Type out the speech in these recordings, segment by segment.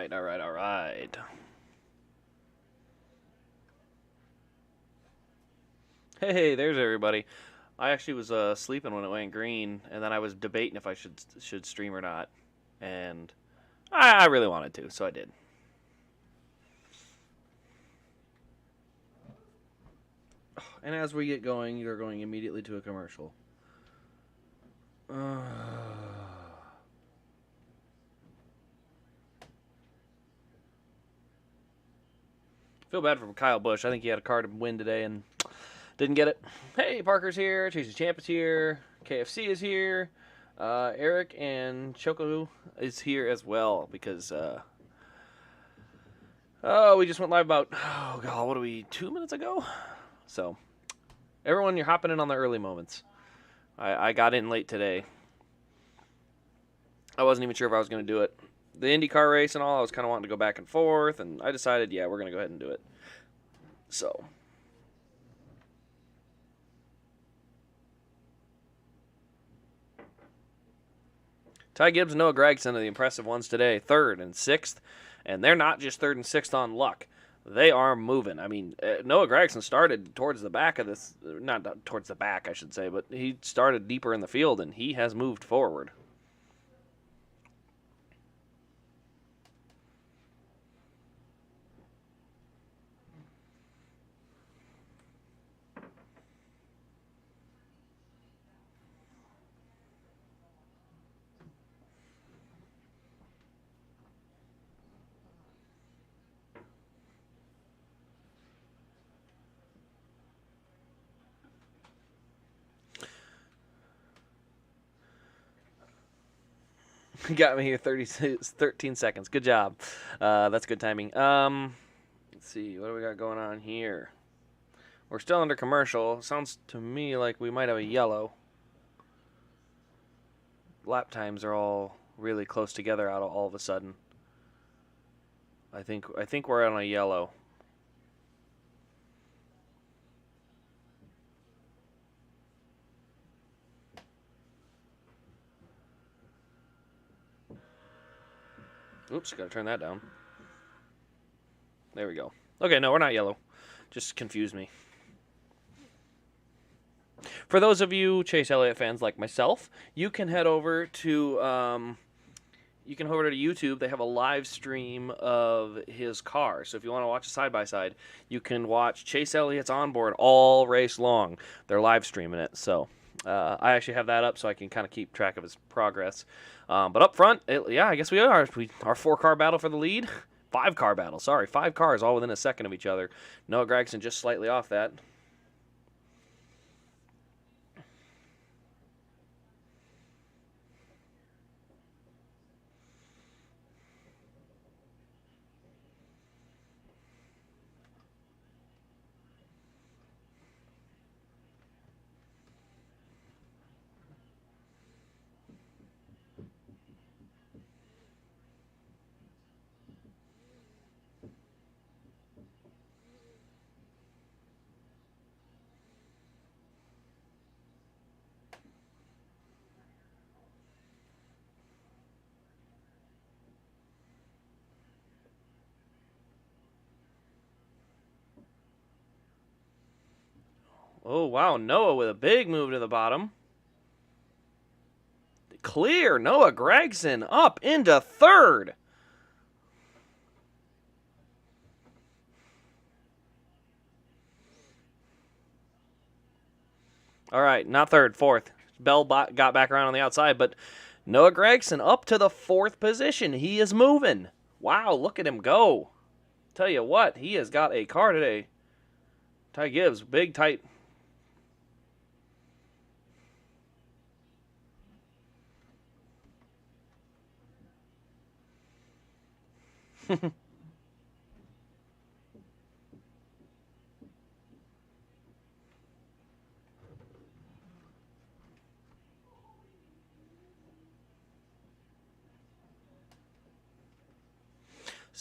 right, all right, all right. Hey, there's everybody. I actually was sleeping when it went green, and then I was debating if I should stream or not, and I really wanted to, so I did. And as we get going, you're going immediately to a commercial. Feel bad for Kyle Busch. I think he had a car to win today and didn't get it. Hey, Parker's here. Chase Champ is here. KFC is here. Eric and Choco is here as well because we just went live about, oh god, what are we, 2 minutes ago? So, everyone, you're hopping in on the early moments. I got in late today. I wasn't even sure if I was going to do it. The Indy Car Race and all, I was kind of wanting to go back and forth, and I decided, yeah, we're going to go ahead and do it. So. Ty Gibbs and Noah Gragson are the impressive ones today, 3rd and 6th, and they're not just 3rd and 6th on luck. They are moving. I mean, Noah Gragson started towards the back of this, not towards the back, I should say, but he started deeper in the field, and he has moved forward. Got me here 13 seconds. Good job. That's good timing. Let's see. What do we got going on here? We're still under commercial. Sounds to me like we might have a yellow. Lap times are all really close together all of a sudden. I think we're on a yellow. Oops, gotta turn that down. There we go. Okay, no, we're not yellow. Just confused me. For those of you Chase Elliott fans like myself, you can head over to YouTube. They have a live stream of his car. So if you want to watch a side-by-side, you can watch Chase Elliott's onboard all race long. They're live streaming it. So I actually have that up so I can kind of keep track of his progress. But up front, I guess we are. Our 4-car battle for the lead. 5-car battle. Sorry, 5 cars all within a second of each other. Noah Gragson just slightly off that. Oh, wow. Noah with a big move to the bottom. Clear. Noah Gragson up into 3rd. All right, not 3rd, 4th. Bell got back around on the outside, but Noah Gragson up to the 4th position. He is moving. Wow, look at him go. Tell you what, he has got a car today. Ty Gibbs, big, tight.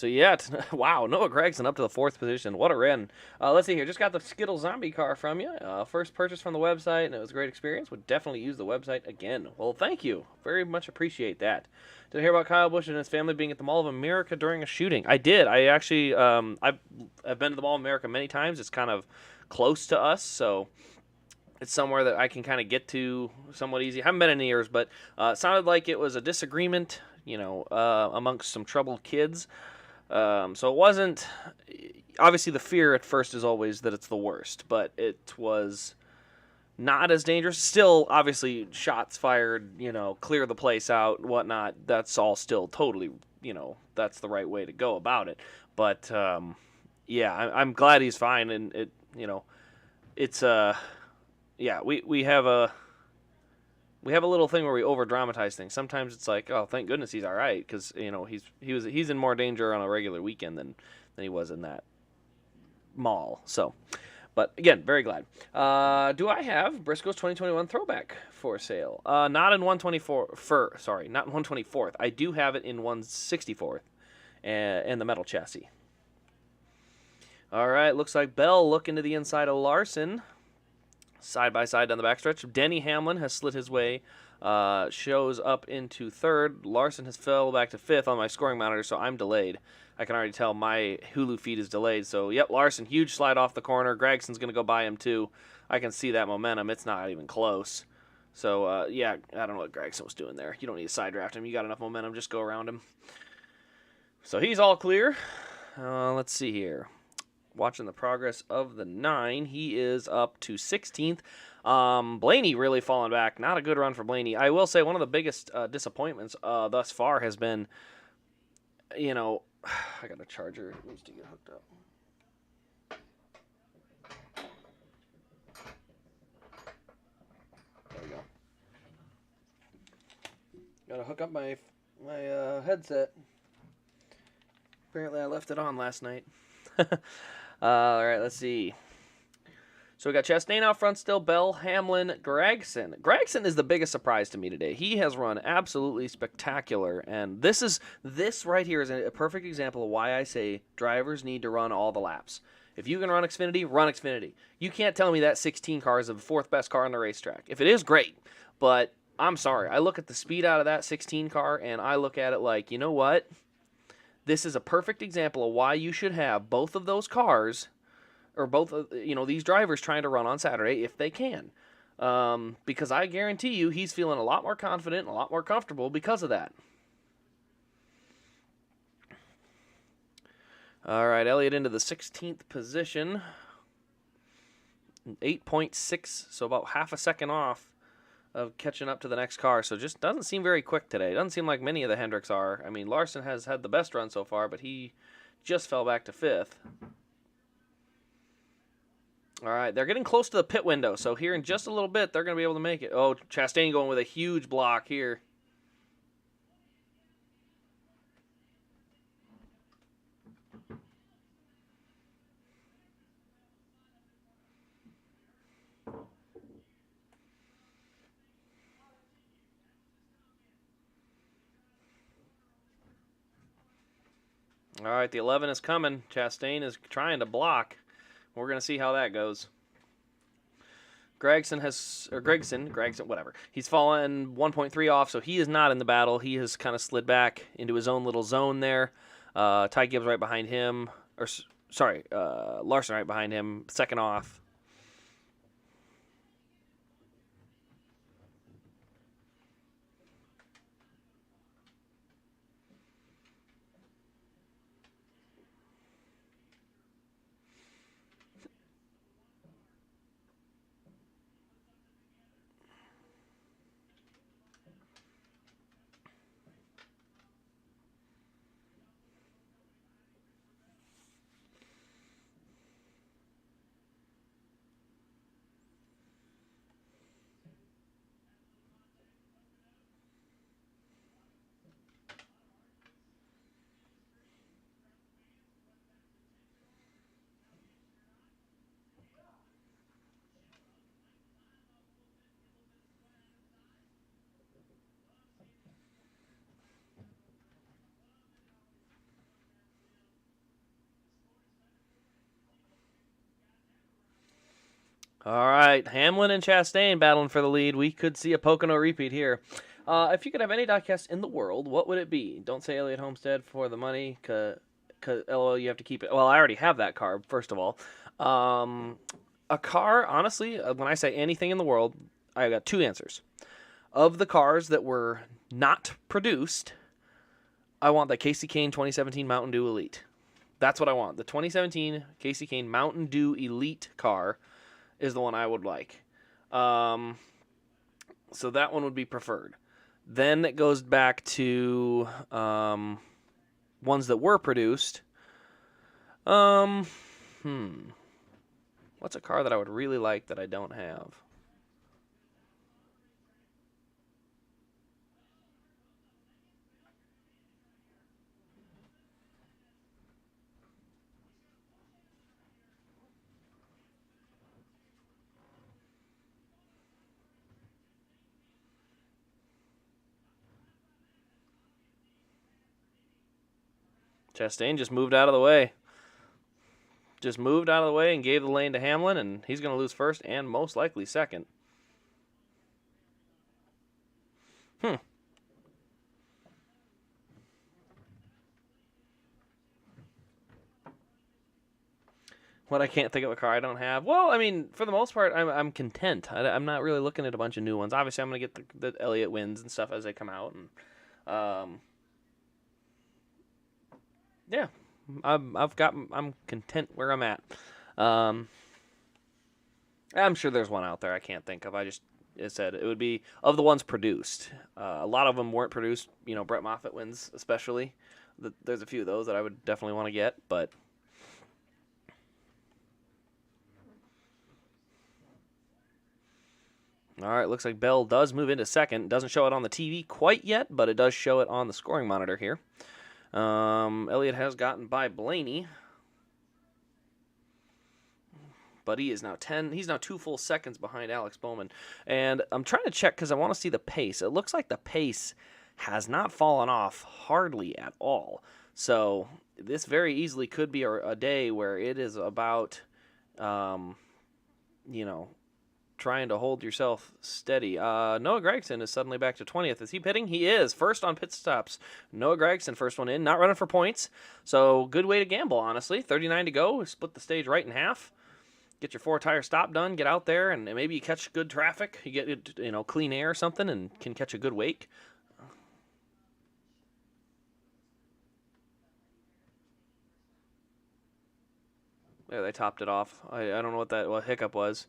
So yeah, wow, Noah Gregson up to the 4th position. What a run. Let's see here. Just got the Skittle Zombie car from you. First purchase from the website, and it was a great experience. Would definitely use the website again. Well, thank you. Very much appreciate that. Did I hear about Kyle Busch and his family being at the Mall of America during a shooting? I did. I actually, I've been to the Mall of America many times. It's kind of close to us, so it's somewhere that I can kind of get to somewhat easy. I haven't been in years, but it sounded like it was a disagreement, amongst some troubled kids. So it wasn't. Obviously, the fear at first is always that it's the worst, but it was not as dangerous. Still, obviously, shots fired, clear the place out, whatnot. That's all still totally, that's the right way to go about it. But yeah, I'm glad he's fine, and it's yeah, we have a little thing where we over dramatize things. Sometimes it's like, oh, thank goodness he's all right, because he's in more danger on a regular weekend than he was in that mall. So, but again, very glad. Do I have Briscoe's 2021 throwback for sale? Not in 124. Not in 124th. I do have it in 164th, and the metal chassis. All right, looks like Bell looking to the inside of Larson. Side by side down the backstretch. Denny Hamlin has slid his way, shows up into 3rd. Larson has fell back to 5th on my scoring monitor, so I'm delayed. I can already tell my Hulu feed is delayed. So, yep, Larson, huge slide off the corner. Gregson's going to go by him, too. I can see that momentum. It's not even close. So, yeah, I don't know what Gregson was doing there. You don't need to side draft him. You got enough momentum. Just go around him. So, he's all clear. Let's see here. Watching the progress of the 9, he is up to 16th. Blaney really falling back. Not a good run for Blaney. I will say one of the biggest disappointments thus far has been, I got a charger. It needs to get hooked up. There we go. Got to hook up my headset. Apparently I left it on last night. All right, let's see. So we got Chastain out front still, Bell, Hamlin, Gregson. Gregson is the biggest surprise to me today. He has run absolutely spectacular, and this right here is a perfect example of why I say drivers need to run all the laps. If you can run Xfinity, run Xfinity. You can't tell me that 16 car is the 4th best car on the racetrack. If it is, great, but I'm sorry. I look at the speed out of that 16 car, and I look at it like, you know what? This is a perfect example of why you should have both of those cars, or both of these drivers trying to run on Saturday if they can, because I guarantee you he's feeling a lot more confident and a lot more comfortable because of that. All right, Elliott into the 16th position, 8.6, so about half a second off of catching up to the next car. So just doesn't seem very quick today. Doesn't seem like many of the Hendricks are. I mean, Larson has had the best run so far, but he just fell back to 5th. All right, they're getting close to the pit window, so here in just a little bit, they're going to be able to make it. Oh, Chastain going with a huge block here. All right, the 11 is coming. Chastain is trying to block. We're going to see how that goes. Gregson, whatever. He's fallen 1.3 off, so he is not in the battle. He has kind of slid back into his own little zone there. Ty Gibbs right behind him. Larson right behind him, second off. All right, Hamlin and Chastain battling for the lead. We could see a Pocono repeat here. If you could have any diecast in the world, what would it be? Don't say Elliott Homestead for the money, cause LOL, you have to keep it. Well, I already have that car. First of all, a car. Honestly, when I say anything in the world, I got two answers. Of the cars that were not produced, I want the Casey Kane 2017 Mountain Dew Elite. That's what I want. The 2017 Casey Kane Mountain Dew Elite car is the one I would like. So that one would be preferred. Then it goes back to ones that were produced. What's a car that I would really like that I don't have? Chastain just moved out of the way. Just moved out of the way and gave the lane to Hamlin, and he's going to lose first and most likely second. What, I can't think of a car I don't have? Well, I mean, for the most part, I'm content. I'm not really looking at a bunch of new ones. Obviously, I'm going to get the Elliott wins and stuff as they come out, and yeah, I'm content where I'm at. I'm sure there's one out there I can't think of. I said it would be of the ones produced. A lot of them weren't produced. You know, Brett Moffitt wins especially. There's a few of those that I would definitely want to get, but. All right, looks like Bell does move into second. Doesn't show it on the TV quite yet, but it does show it on the scoring monitor here. Elliott has gotten by Blaney, but he is now 10. He's now 2 full seconds behind Alex Bowman. And I'm trying to check because I want to see the pace. It looks like the pace has not fallen off hardly at all. So this very easily could be a day where it is about, trying to hold yourself steady. Noah Gragson is suddenly back to 20th. Is he pitting? He is. First on pit stops. Noah Gragson, first one in. Not running for points. So good way to gamble, honestly. 39 to go. Split the stage right in half. Get your 4-tire stop done. Get out there, and maybe you catch good traffic. You get clean air or something and can catch a good wake. There, they topped it off. I don't know what hiccup was.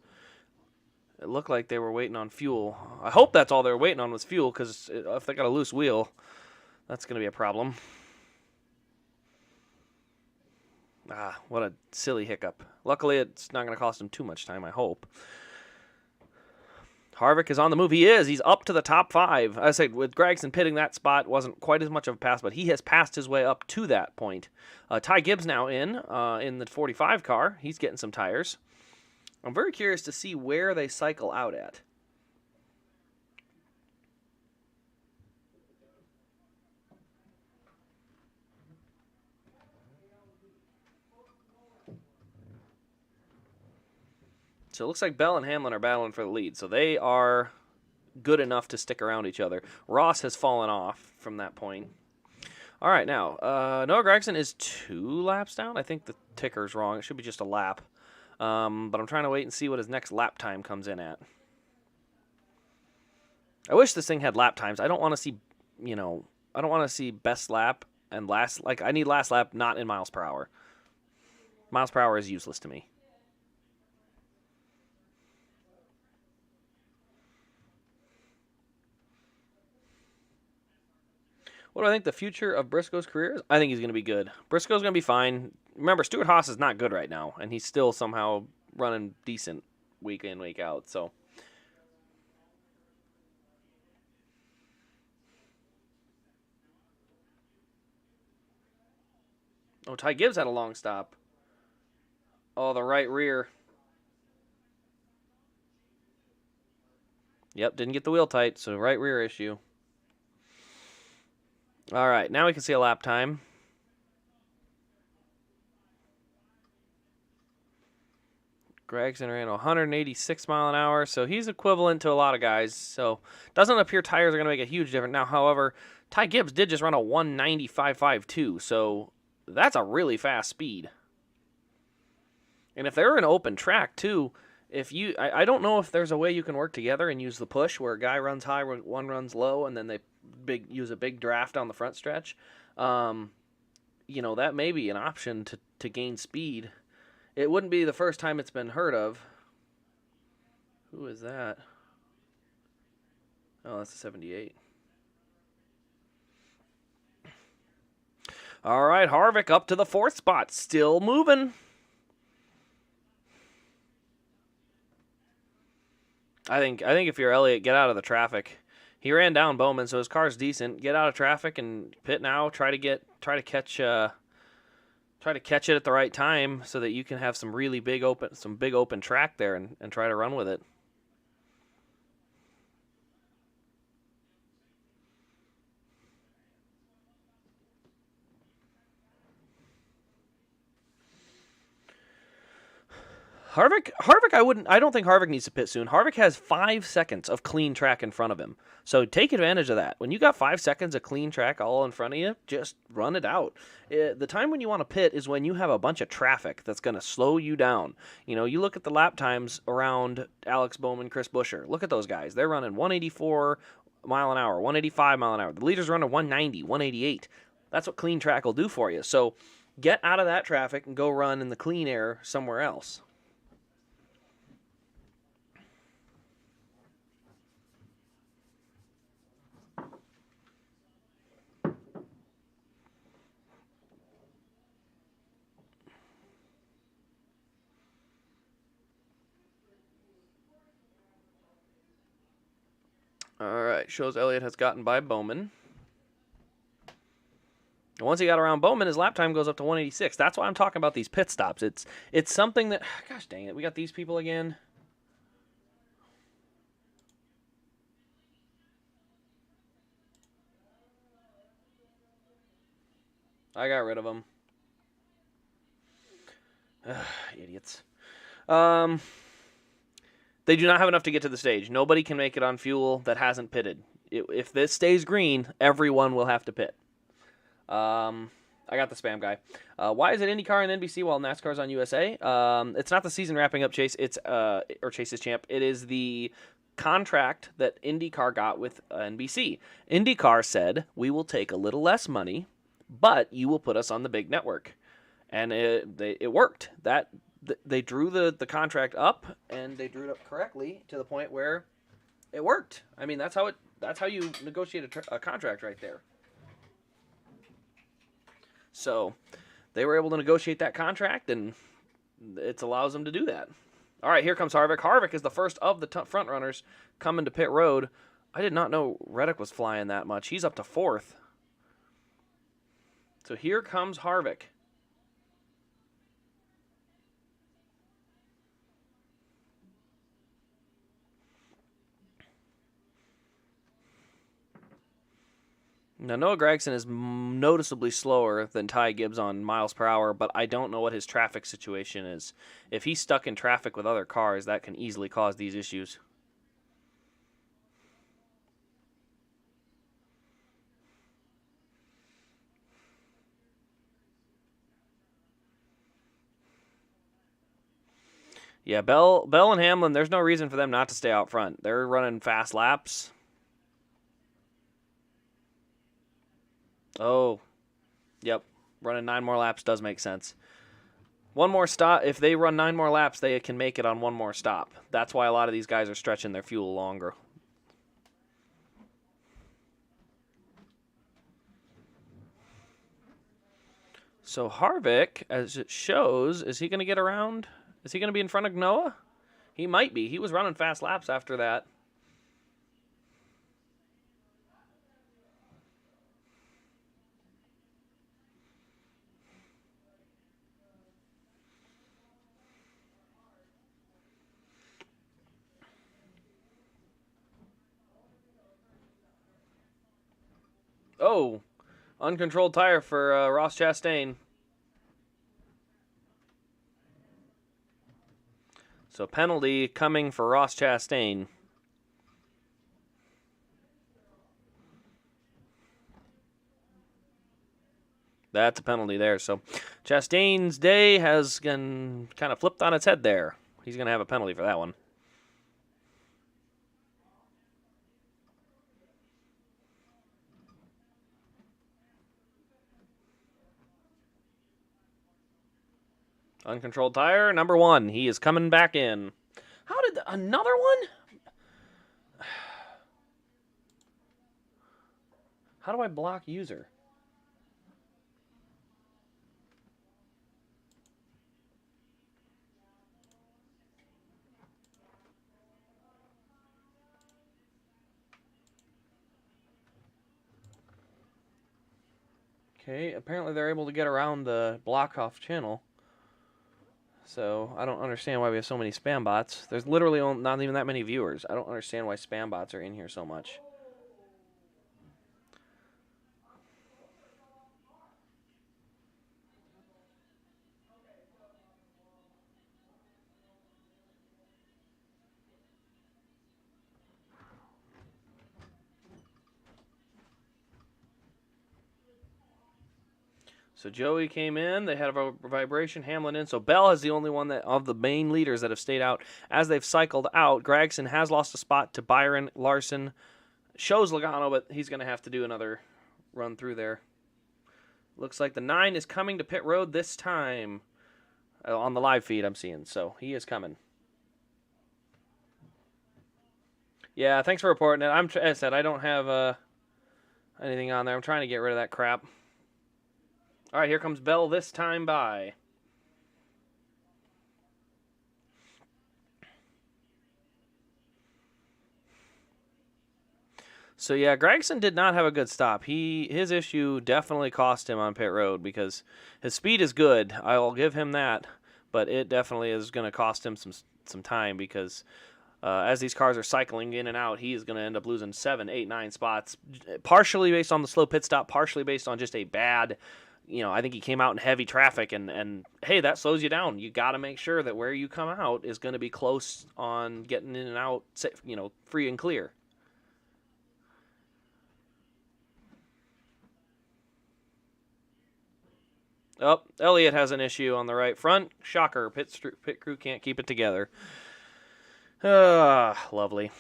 It looked like they were waiting on fuel. I hope that's all they were waiting on was fuel, because if they got a loose wheel, that's going to be a problem. What a silly hiccup. Luckily, it's not going to cost them too much time, I hope. Harvick is on the move. He is. He's up to the top 5. I said, with Gragson pitting, that spot wasn't quite as much of a pass, but he has passed his way up to that point. Ty Gibbs now in the 45 car. He's getting some tires. I'm very curious to see where they cycle out at. So it looks like Bell and Hamlin are battling for the lead. So they are good enough to stick around each other. Ross has fallen off from that point. All right, now, Noah Gragson is 2 laps down. I think the ticker's wrong. It should be just a lap. But I'm trying to wait and see what his next lap time comes in at. I wish this thing had lap times. I don't want to see, I don't want to see best lap and last. Like, I need last lap not in miles per hour. Miles per hour is useless to me. What do I think the future of Briscoe's career is? I think he's going to be good. Briscoe's going to be fine. Remember, Stuart Haas is not good right now, and he's still somehow running decent week in, week out. So, Ty Gibbs had a long stop. Oh, the right rear. Yep, didn't get the wheel tight, so right rear issue. All right, now we can see a lap time. Gregson ran 186 mile an hour, so he's equivalent to a lot of guys. So doesn't appear tires are going to make a huge difference. Now, however, Ty Gibbs did just run a 195.52, so that's a really fast speed. And if they're an open track too, I don't know if there's a way you can work together and use the push where a guy runs high, one runs low, and then they use a big draft on the front stretch. That may be an option to gain speed. It wouldn't be the first time it's been heard of. Who is that? Oh, that's a 78. All right, Harvick up to the 4th spot. Still moving. I think if you're Elliott, get out of the traffic. He ran down Bowman, so his car's decent. Get out of traffic and pit now. Try to catch it at the right time so that you can have some really big open track there and try to run with it. Harvick, I don't think Harvick needs to pit soon. Harvick has 5 seconds of clean track in front of him. So take advantage of that. When you got 5 seconds of clean track all in front of you, just run it out. The time when you want to pit is when you have a bunch of traffic that's going to slow you down. You look at the lap times around Alex Bowman, Chris Buescher. Look at those guys. They're running 184 mile an hour, 185 mile an hour. The leader's running 190, 188. That's what clean track will do for you. So get out of that traffic and go run in the clean air somewhere else. All right, shows Elliott has gotten by Bowman. And once he got around Bowman, his lap time goes up to 186. That's why I'm talking about these pit stops. It's something that, gosh dang it, we got these people again. I got rid of them. Idiots. They do not have enough to get to the stage. Nobody can make it on fuel that hasn't pitted. If this stays green, everyone will have to pit. I got the spam guy. Why is it IndyCar and NBC while NASCAR's on USA? It's not the season wrapping up, Chase. Or Chase's champ. It is the contract that IndyCar got with NBC. IndyCar said, we will take a little less money, but you will put us on the big network. And it worked. They drew the contract up, and they drew it up correctly to the point where it worked. I mean, that's how you negotiate a contract right there. So they were able to negotiate that contract, and it allows them to do that. All right, here comes Harvick. Harvick is the first of the front runners coming to pit road. I did not know Reddick was flying that much. He's up to 4th. So here comes Harvick. Now, Noah Gragson is noticeably slower than Ty Gibbs on miles per hour, but I don't know what his traffic situation is. If he's stuck in traffic with other cars, that can easily cause these issues. Yeah, Bell and Hamlin, there's no reason for them not to stay out front. They're running fast laps. Oh, yep. Running 9 more laps does make sense. One more stop. If they run 9 more laps, they can make it on one more stop. That's why a lot of these guys are stretching their fuel longer. So Harvick, as it shows, is he going to get around? Is he going to be in front of Noah? He might be. He was running fast laps after that. Oh, uncontrolled tire for Ross Chastain. So penalty coming for Ross Chastain. That's a penalty there. So Chastain's day has been kind of flipped on its head there. He's going to have a penalty for that one. Uncontrolled tire, number 1. He is coming back in. How did another one? How do I block user? Okay, apparently they're able to get around the block off channel. So I don't understand why we have so many spam bots. There's literally not even that many viewers. I don't understand why spam bots are in here so much. So Joey came in. They had a vibration. Hamlin in. So Bell is the only one that of the main leaders that have stayed out as they've cycled out. Gragson has lost a spot to Byron. Larson shows Logano, but he's going to have to do another run through there. Looks like the 9 is coming to pit road this time on the live feed I'm seeing. So he is coming. Yeah, thanks for reporting it. As I said, I don't have anything on there. I'm trying to get rid of that crap. All right, here comes Bell this time by. So yeah, Gragson did not have a good stop. His issue definitely cost him on pit road because his speed is good. I'll give him that, but it definitely is going to cost him some time because as these cars are cycling in and out, he is going to end up losing 7, 8, 9 spots, partially based on the slow pit stop, partially based on just a bad. I think he came out in heavy traffic, and hey, that slows you down. You got to make sure that where you come out is going to be close on getting in and out, free and clear. Oh, Elliott has an issue on the right front. Shocker, pit crew can't keep it together. Lovely.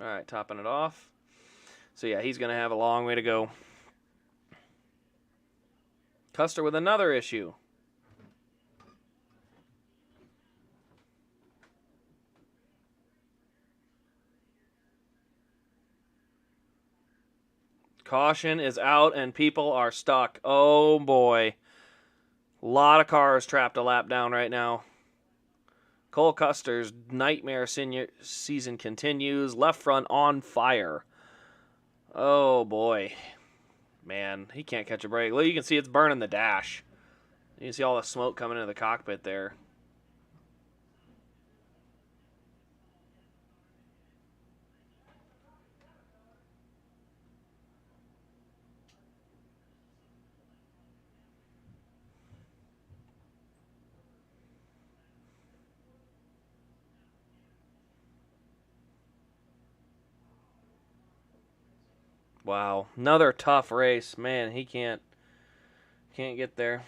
All right, topping it off. So, yeah, he's going to have a long way to go. Custer with another issue. Caution is out, and people are stuck. Oh, boy. A lot of cars trapped a lap down right now. Cole Custer's nightmare season continues. Left front on fire. Oh, boy. Man, he can't catch a break. Look, you can see it's burning the dash. You can see all the smoke coming into the cockpit there. Wow, another tough race. Man, he can't get there.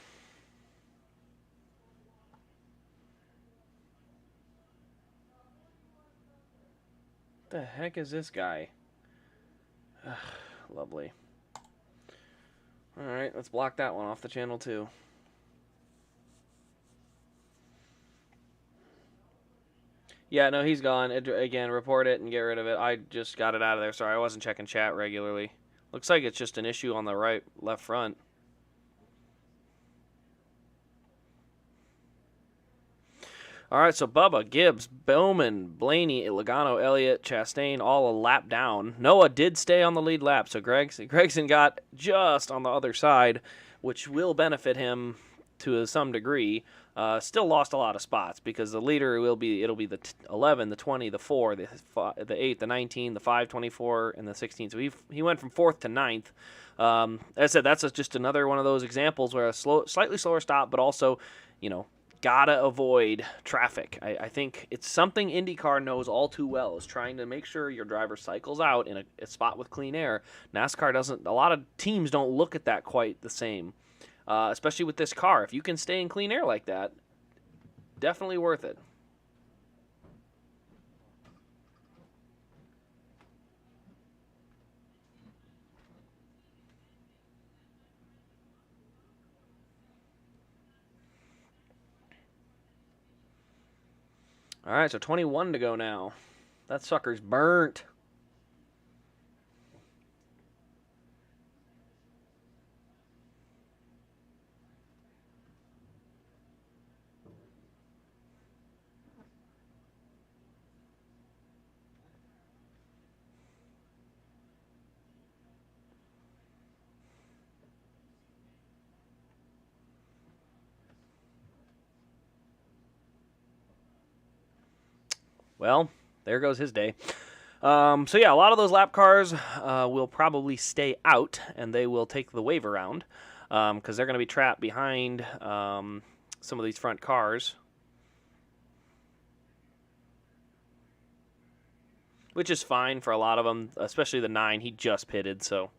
What the heck is this guy? Ugh, lovely. All right, let's block that one off the channel too. Yeah, no, he's gone. Again, report it and get rid of it. I just got it out of there. Sorry, I wasn't checking chat regularly. Looks like it's just an issue on the left front. All right, so Bubba, Gibbs, Bowman, Blaney, Logano, Elliott, Chastain, all a lap down. Noah did stay on the lead lap, so Gregson got just on the other side, which will benefit him to some degree. Still lost a lot of spots because the leader it'll be the 11, the 20, the 4, the 8, the 19, the 5, 24, and the 16. So he went from 4th to 9th. As I said, that's just another one of those examples where a slightly slower stop, but also, gotta avoid traffic. I think it's something IndyCar knows all too well, is trying to make sure your driver cycles out in a spot with clean air. NASCAR doesn't. A lot of teams don't look at that quite the same. Especially with this car. If you can stay in clean air like that, definitely worth it. All right, so 21 to go now. That sucker's burnt. Well, there goes his day. So yeah, a lot of those lap cars will probably stay out, and they will take the wave around because they're going to be trapped behind some of these front cars, which is fine for a lot of them, especially the 9. He just pitted, so.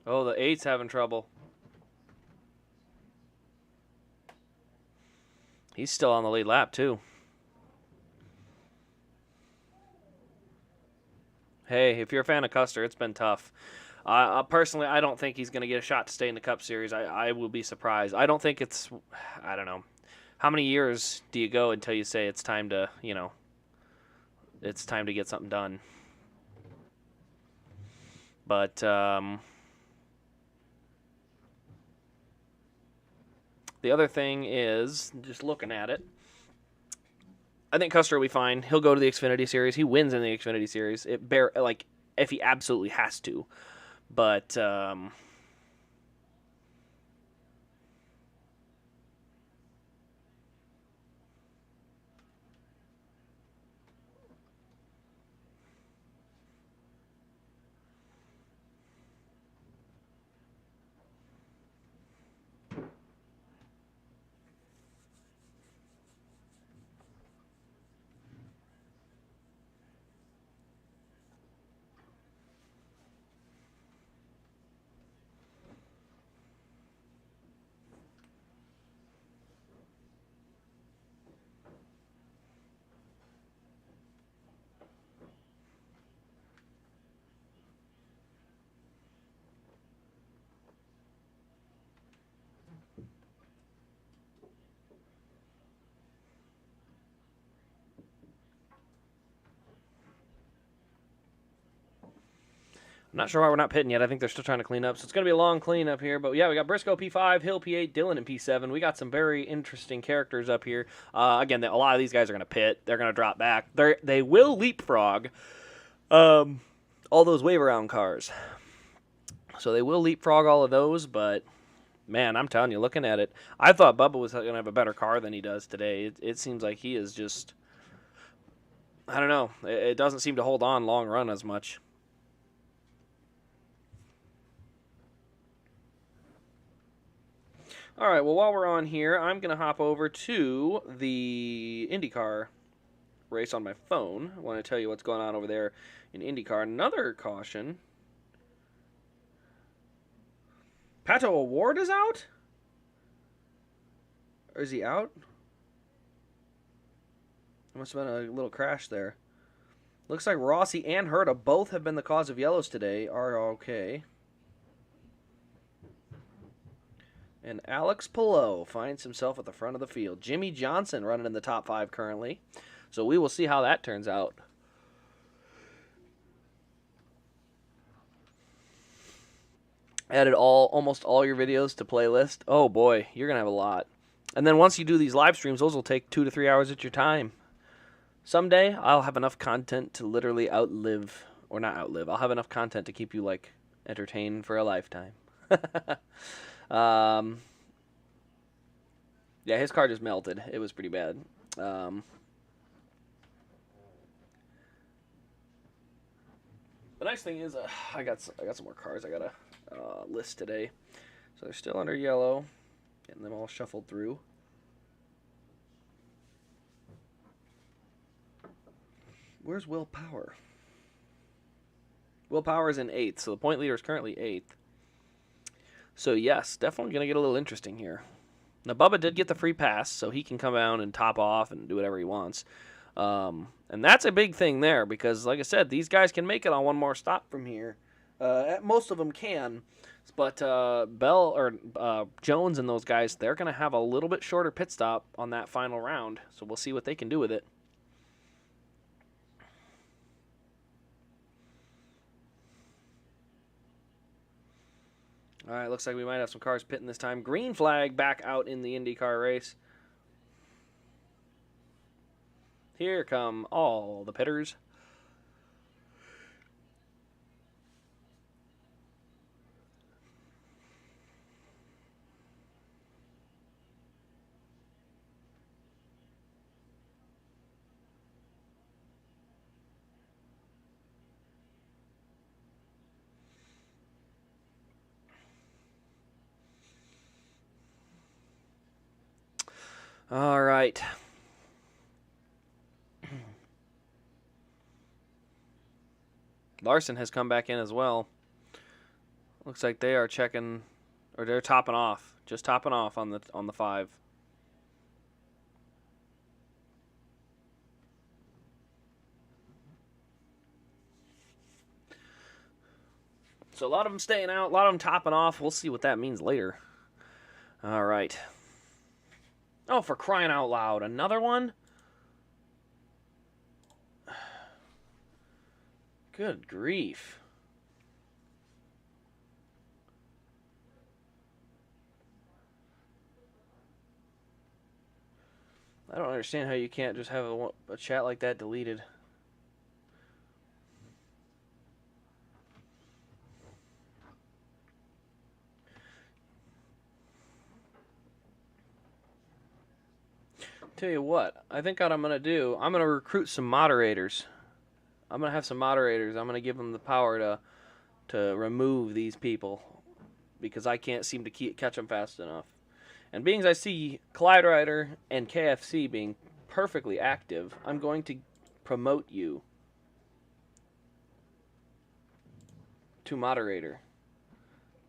Oh, the 8's having trouble. He's still on the lead lap, too. Hey, if you're a fan of Custer, it's been tough. Personally, I don't think he's going to get a shot to stay in the Cup Series. I will be surprised. I don't think it's, I don't know. How many years do you go until you say it's time to, it's time to get something done? But, the other thing is, just looking at it, I think Custer will be fine. He'll go to the Xfinity Series. He wins in the Xfinity Series. If he absolutely has to. But, I'm not sure why we're not pitting yet. I think they're still trying to clean up. So it's going to be a long cleanup here. But yeah, we got Briscoe P5, Hill P8, Dillon in P7. We got some very interesting characters up here. Again, a lot of these guys are going to pit. They're going to drop back. They will leapfrog all those wave around cars. So they will leapfrog all of those. But, man, I'm telling you, looking at it, I thought Bubba was going to have a better car than he does today. It seems like he is just, I don't know. It doesn't seem to hold on long run as much. All right, well, while we're on here, I'm going to hop over to the IndyCar race on my phone. I want to tell you what's going on over there in IndyCar. Another caution. Pato O'Ward is out? Or is he out? There must have been a little crash there. Looks like Rossi and Herta both have been the cause of yellows today. Are okay. And Alex Palou finds himself at the front of the field. Jimmy Johnson running in the top 5 currently. So we will see how that turns out. Added almost all your videos to playlist. Oh boy, you're going to have a lot. And then once you do these live streams, those will take 2 to 3 hours at your time. Someday I'll have enough content to literally outlive, or not outlive. I'll have enough content to keep you like entertained for a lifetime. um, yeah, his car just melted. It was pretty bad. The nice thing is, I got some more cars I gotta list today, so they're still under yellow, getting them all shuffled through. Where's Will Power? Will Power is in 8th, so the point leader is currently 8th. So yes, definitely gonna get a little interesting here. Now Bubba did get the free pass, so he can come down and top off and do whatever he wants. And that's a big thing there because, like I said, these guys can make it on one more stop from here. Most of them can, but Bell or Jones and those guys, they're going to have a little bit shorter pit stop on that final round. So we'll see what they can do with it. All right, looks like we might have some cars pitting this time. Green flag back out in the Indy Car Race. Here come all the pitters. All right. Larson has come back in as well. Looks like they are checking, or they're topping off, just topping off on the 5. So a lot of them staying out, a lot of them topping off. We'll see what that means later. All right. Oh, for crying out loud, another one? Good grief. I don't understand how you can't just have a chat like that deleted. Tell you what, I think what I'm going to do, I'm going to recruit some moderators. I'm going to have some moderators. I'm going to give them the power to remove these people because I can't seem to catch them fast enough. And being as I see Clyde Rider and KFC being perfectly active, I'm going to promote you to moderator.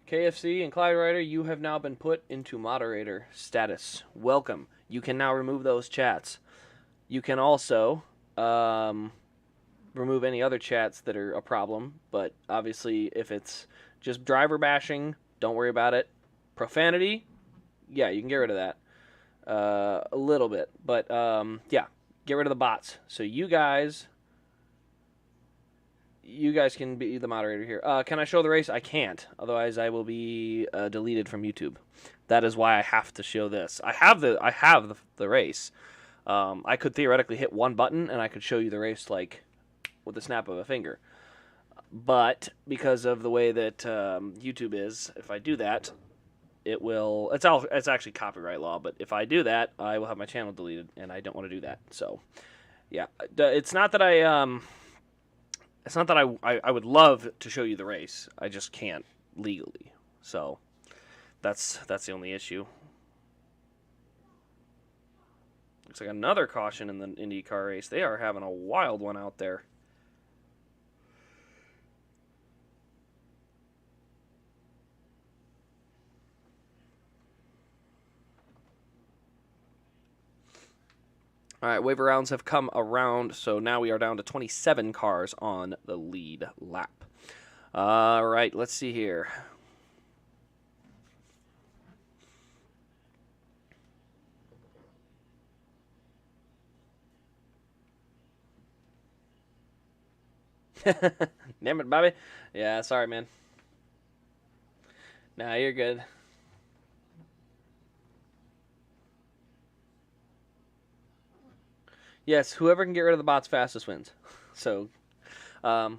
KFC and Clyde Rider, you have now been put into moderator status. Welcome. You can now remove those chats. You can also remove any other chats that are a problem, but obviously if it's just driver bashing, don't worry about it. Profanity, yeah, you can get rid of that a little bit, but yeah, get rid of the bots. So you guys can be the moderator here. Can I show the race? I can't. Otherwise, I will be deleted from YouTube. That is why I have to show this. I have the race. I could theoretically hit one button and I could show you the race like with the snap of a finger. But because of the way that YouTube is, if I do that, it will. It's actually copyright law. But if I do that, I will have my channel deleted, and I don't want to do that. So, yeah, it's not that I. It's not that I would love to show you the race. I just can't legally. So that's the only issue. Looks like another caution in the Indy Car Race. They are having a wild one out there. All right, waiver rounds have come around, so now we are down to 27 cars on the lead lap. All right, let's see here. Damn it, Bobby. Yeah, sorry, man. Nah, you're good. Yes, whoever can get rid of the bots fastest wins. So, um,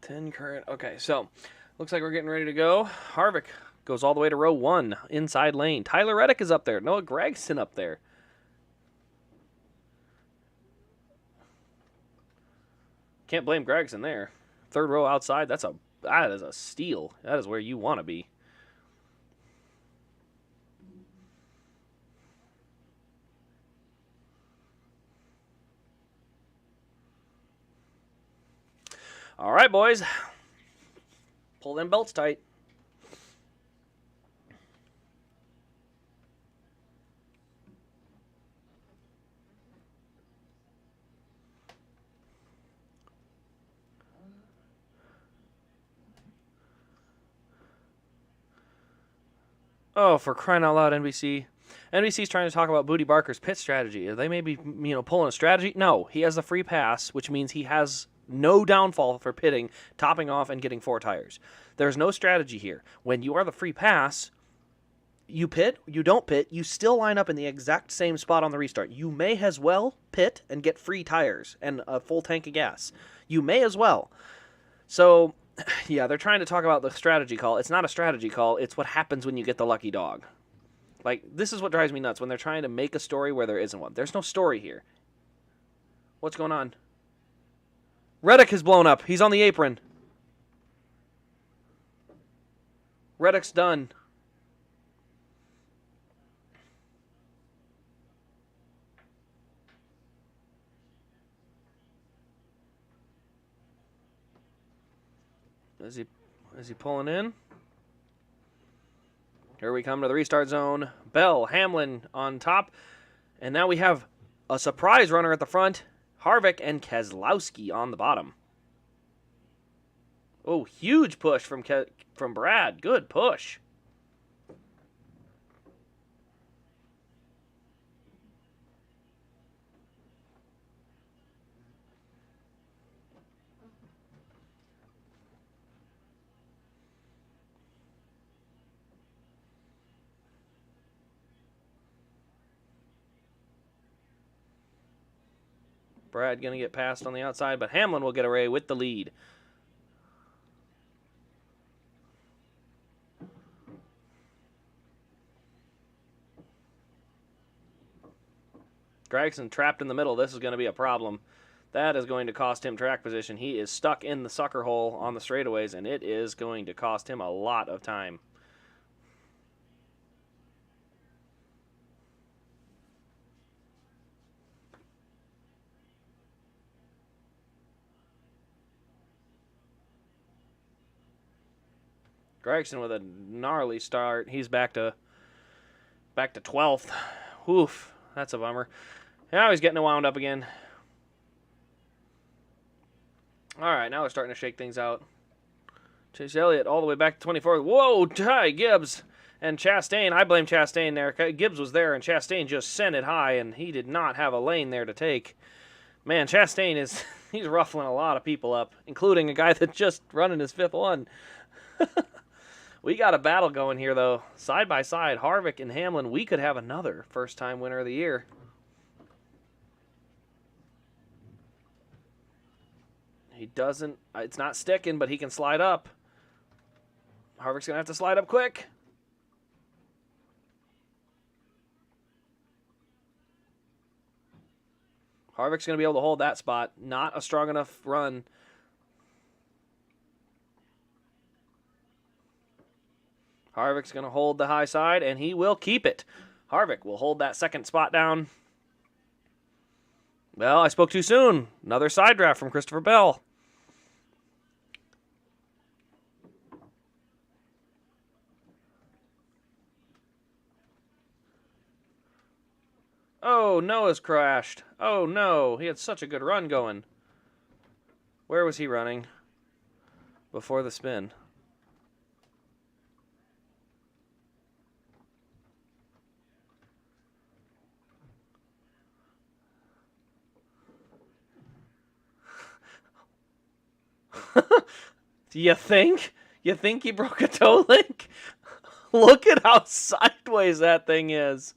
ten current. Okay, so looks like we're getting ready to go. Harvick goes all the way to row 1, inside lane. Tyler Reddick is up there. Noah Gragson up there. Can't blame Gregson there. Third row outside, that is a steal. That is where you want to be. All right, boys. Pull them belts tight. Oh, for crying out loud, NBC. NBC's trying to talk about Booty Barker's pit strategy. Are they maybe, pulling a strategy? No, he has the free pass, which means he has no downfall for pitting, topping off, and getting 4 tires. There's no strategy here. When you are the free pass, you pit, you don't pit, you still line up in the exact same spot on the restart. You may as well pit and get free tires and a full tank of gas. You may as well. So, yeah, they're trying to talk about the strategy call. It's not a strategy call. It's what happens when you get the lucky dog. Like, this is what drives me nuts, when they're trying to make a story where there isn't one. There's no story here. What's going on? Reddick is blown up. He's on the apron. Reddick's done. Is he pulling in? Here we come to the restart zone. Bell, Hamlin on top. And now we have a surprise runner at the front. Harvick and Keselowski on the bottom. Oh, huge push from Brad. Good push. Brad going to get passed on the outside, but Hamlin will get away with the lead. Gragson trapped in the middle. This is going to be a problem. That is going to cost him track position. He is stuck in the sucker hole on the straightaways, and it is going to cost him a lot of time. Gragson with a gnarly start. He's back to 12th. Oof, that's a bummer. Now he's getting wound up again. All right, now we're starting to shake things out. Chase Elliott all the way back to 24th. Whoa, Ty Gibbs and Chastain. I blame Chastain there. Gibbs was there, and Chastain just sent it high, and he did not have a lane there to take. Man, Chastain he's ruffling a lot of people up, including a guy that's just running his 5th one. We got a battle going here, though. Side by side, Harvick and Hamlin. We could have another first-time winner of the year. He doesn't. It's not sticking, but he can slide up. Harvick's going to have to slide up quick. Harvick's going to be able to hold that spot. Not a strong enough run. Harvick's going to hold the high side, and he will keep it. Harvick will hold that second spot down. Well, I spoke too soon. Another side draft from Christopher Bell. Oh, Noah's crashed. Oh, no. He had such a good run going. Where was he running before the spin? You think? You think he broke a toe link? Look at how sideways that thing is.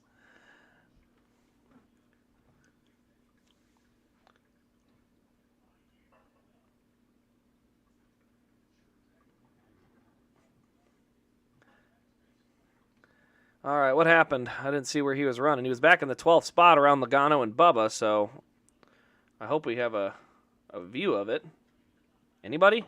All right, what happened? I didn't see where he was running. He was back in the 12th spot around Logano and Bubba, so I hope we have a view of it. Anybody?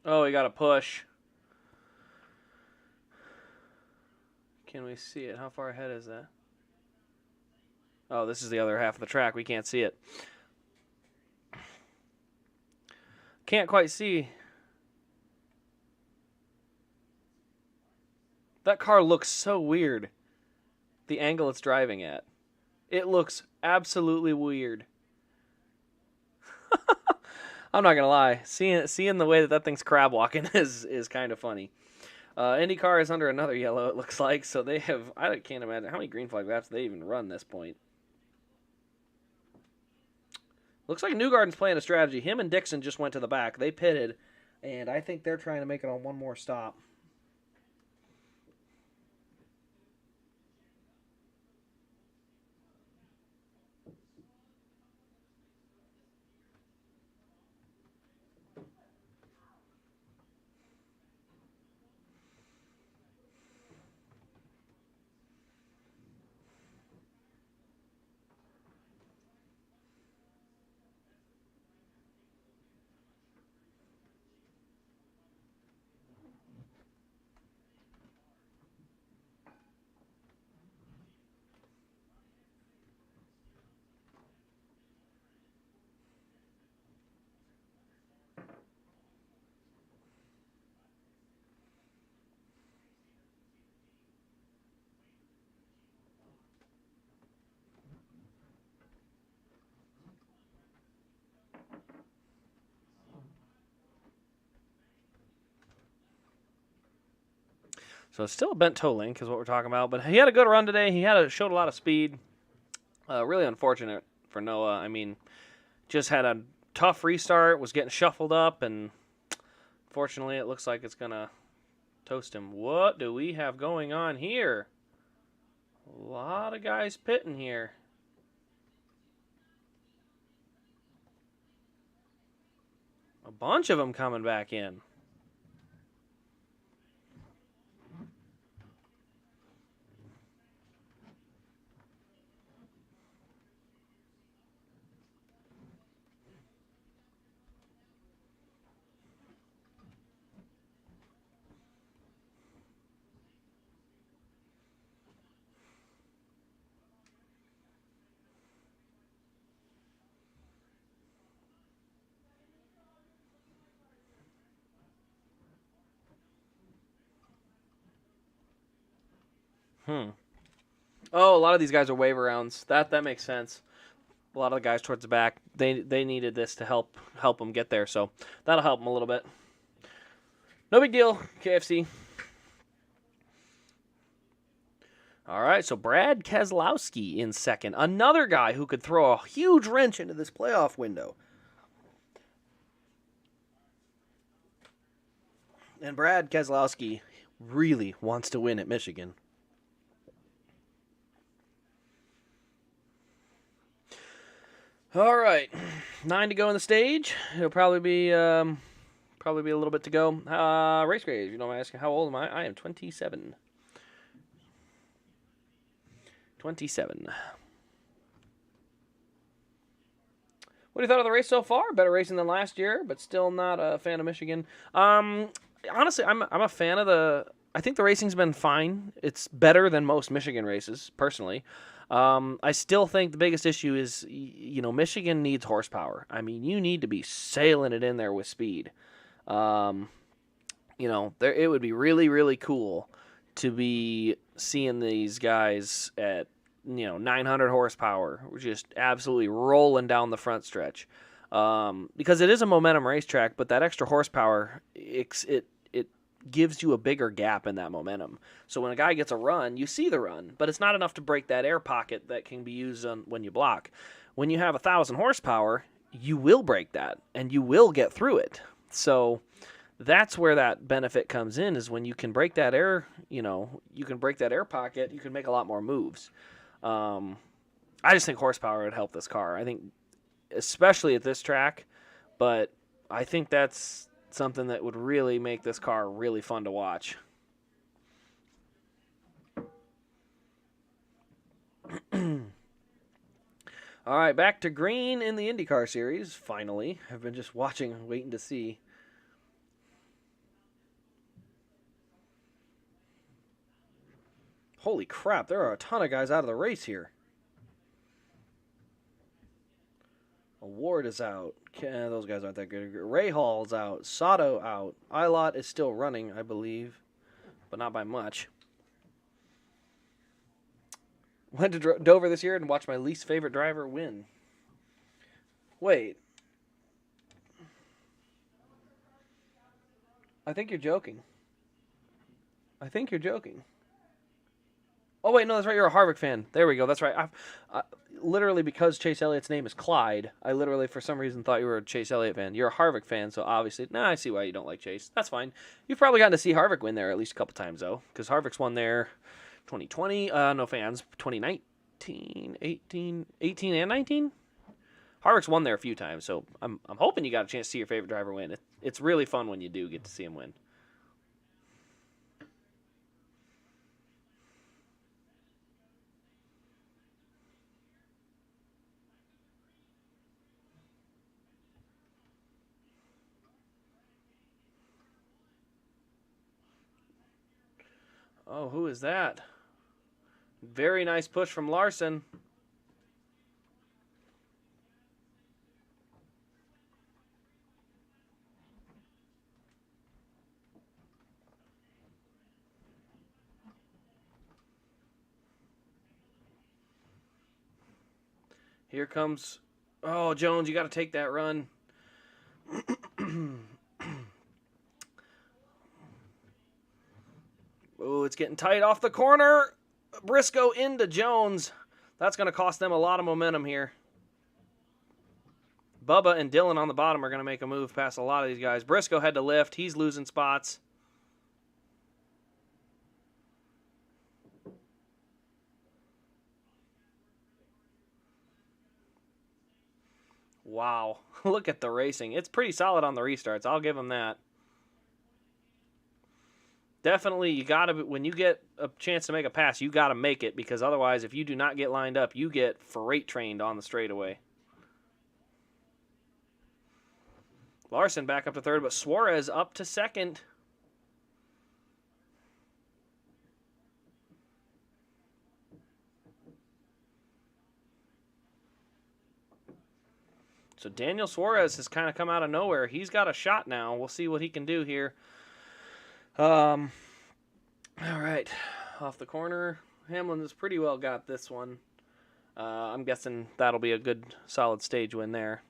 Oh, he got a push. Can we see it? How far ahead is that? Oh, this is the other half of the track. We can't see it. Can't quite see. That car looks so weird. The angle it's driving at. It looks absolutely weird. I'm not gonna lie. Seeing the way that thing's crab walking is kind of funny. Indy Car is under another yellow, it looks like, so they have... I can't imagine how many green flag laps they even run this point. Looks like Newgarden's playing a strategy. Him and Dixon just went to the back. They pitted, and I think they're trying to make it on one more stop. So it's still a bent toe link is what we're talking about. But he had a good run today. He showed a lot of speed. Really unfortunate for Noah. I mean, just had a tough restart, was getting shuffled up, and fortunately it looks like it's going to toast him. What do we have going on here? A lot of guys pitting here. A bunch of them coming back in. Oh, a lot of these guys are wave rounds. That makes sense. A lot of the guys towards the back, they needed this to help them get there, so that'll help them a little bit. No big deal, KFC. All right, so Brad Keselowski in second. Another guy who could throw a huge wrench into this playoff window. And Brad Keselowski really wants to win at Michigan. All right, 9 to go in the stage. It'll probably be a little bit to go. Race grade, you know, I'm asking how old am I? I am 27. 27. What do you thought of the race so far? Better racing than last year, but still not a fan of Michigan. Honestly, I'm a fan of I think the racing's been fine. It's better than most Michigan races, personally. I still think the biggest issue is, Michigan needs horsepower. I mean, you need to be sailing it in there with speed. It would be really, really cool to be seeing these guys at, 900 horsepower, just absolutely rolling down the front stretch. Because it is a momentum racetrack, but that extra horsepower, it gives you a bigger gap in that momentum. So when a guy gets a run, you see the run, but it's not enough to break that air pocket that can be used when you block. When you have 1,000 horsepower, you will break that, and you will get through it. So that's where that benefit comes in, is when you can break that air, you can break that air pocket, you can make a lot more moves. I just think horsepower would help this car. I think, especially at this track, but I think that's something that would really make this car really fun to watch. All right, back to green in the Indy Car Series, finally. I've been just watching, waiting to see. Holy crap, there are a ton of guys out of the race here. Ward is out. Those guys aren't that good. Ray Hall's out. Sato out. Ilott is still running, I believe, but not by much. Went to Dover this year and watched my least favorite driver win. Wait. I think you're joking. Oh, wait, no, that's right. You're a Harvick fan. There we go. That's right. Literally, because Chase Elliott's name is Clyde, I literally, for some reason, thought you were a Chase Elliott fan. You're a Harvick fan, so obviously, I see why you don't like Chase. That's fine. You've probably gotten to see Harvick win there at least a couple times, though, because Harvick's won there 2020. No fans. 2019, 18 and 19? Harvick's won there a few times, so I'm hoping you got a chance to see your favorite driver win. It's really fun when you do get to see him win. Oh, who is that? Very nice push from Larson. Here comes... Oh, Jones, you got to take that run. Oh, it's getting tight off the corner. Briscoe into Jones. That's going to cost them a lot of momentum here. Bubba and Dillon on the bottom are going to make a move past a lot of these guys. Briscoe had to lift. He's losing spots. Wow. Look at the racing. It's pretty solid on the restarts. I'll give them that. Definitely, you got to, when you get a chance to make a pass, you got to make it, because otherwise, if you do not get lined up, you get freight trained on the straightaway. Larson back up to third, but Suarez up to second. So Daniel Suarez has kind of come out of nowhere. He's got a shot now. We'll see what he can do here. All right, off the corner. Hamlin has pretty well got this one. I'm guessing that'll be a good, solid stage win there.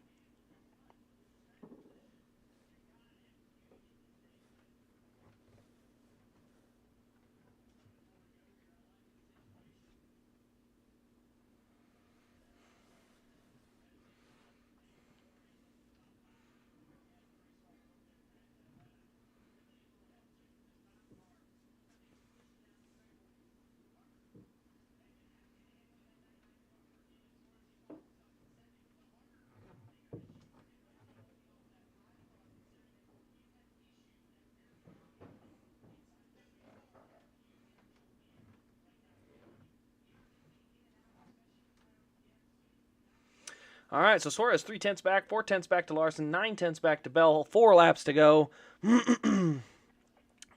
All right, so Suarez 3/10 back, 4/10 back to Larson, 9/10 back to Bell, 4 laps to go.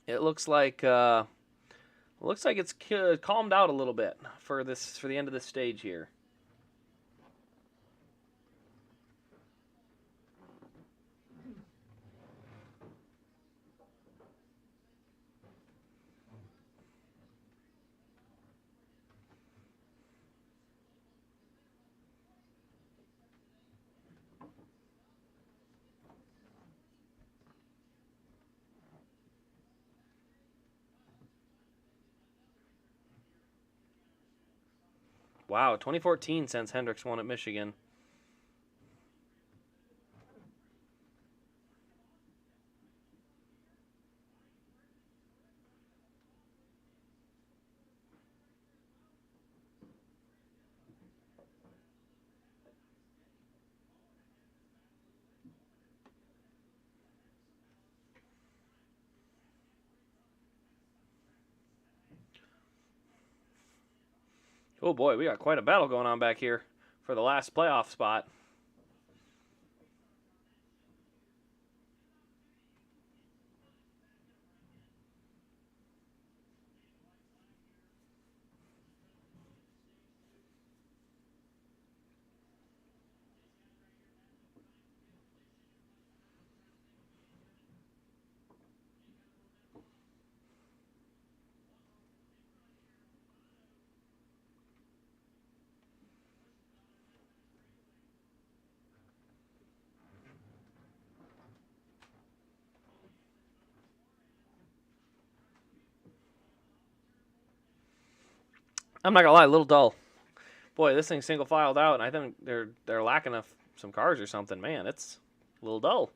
It looks like Looks like it's calmed out a little bit for the end of this stage here. Wow, 2014 since Hendricks won at Michigan. Oh boy, we got quite a battle going on back here for the last playoff spot. I'm not gonna lie, a little dull. Boy, this thing's single filed out, and I think they're lacking some cars or something. Man, it's a little dull.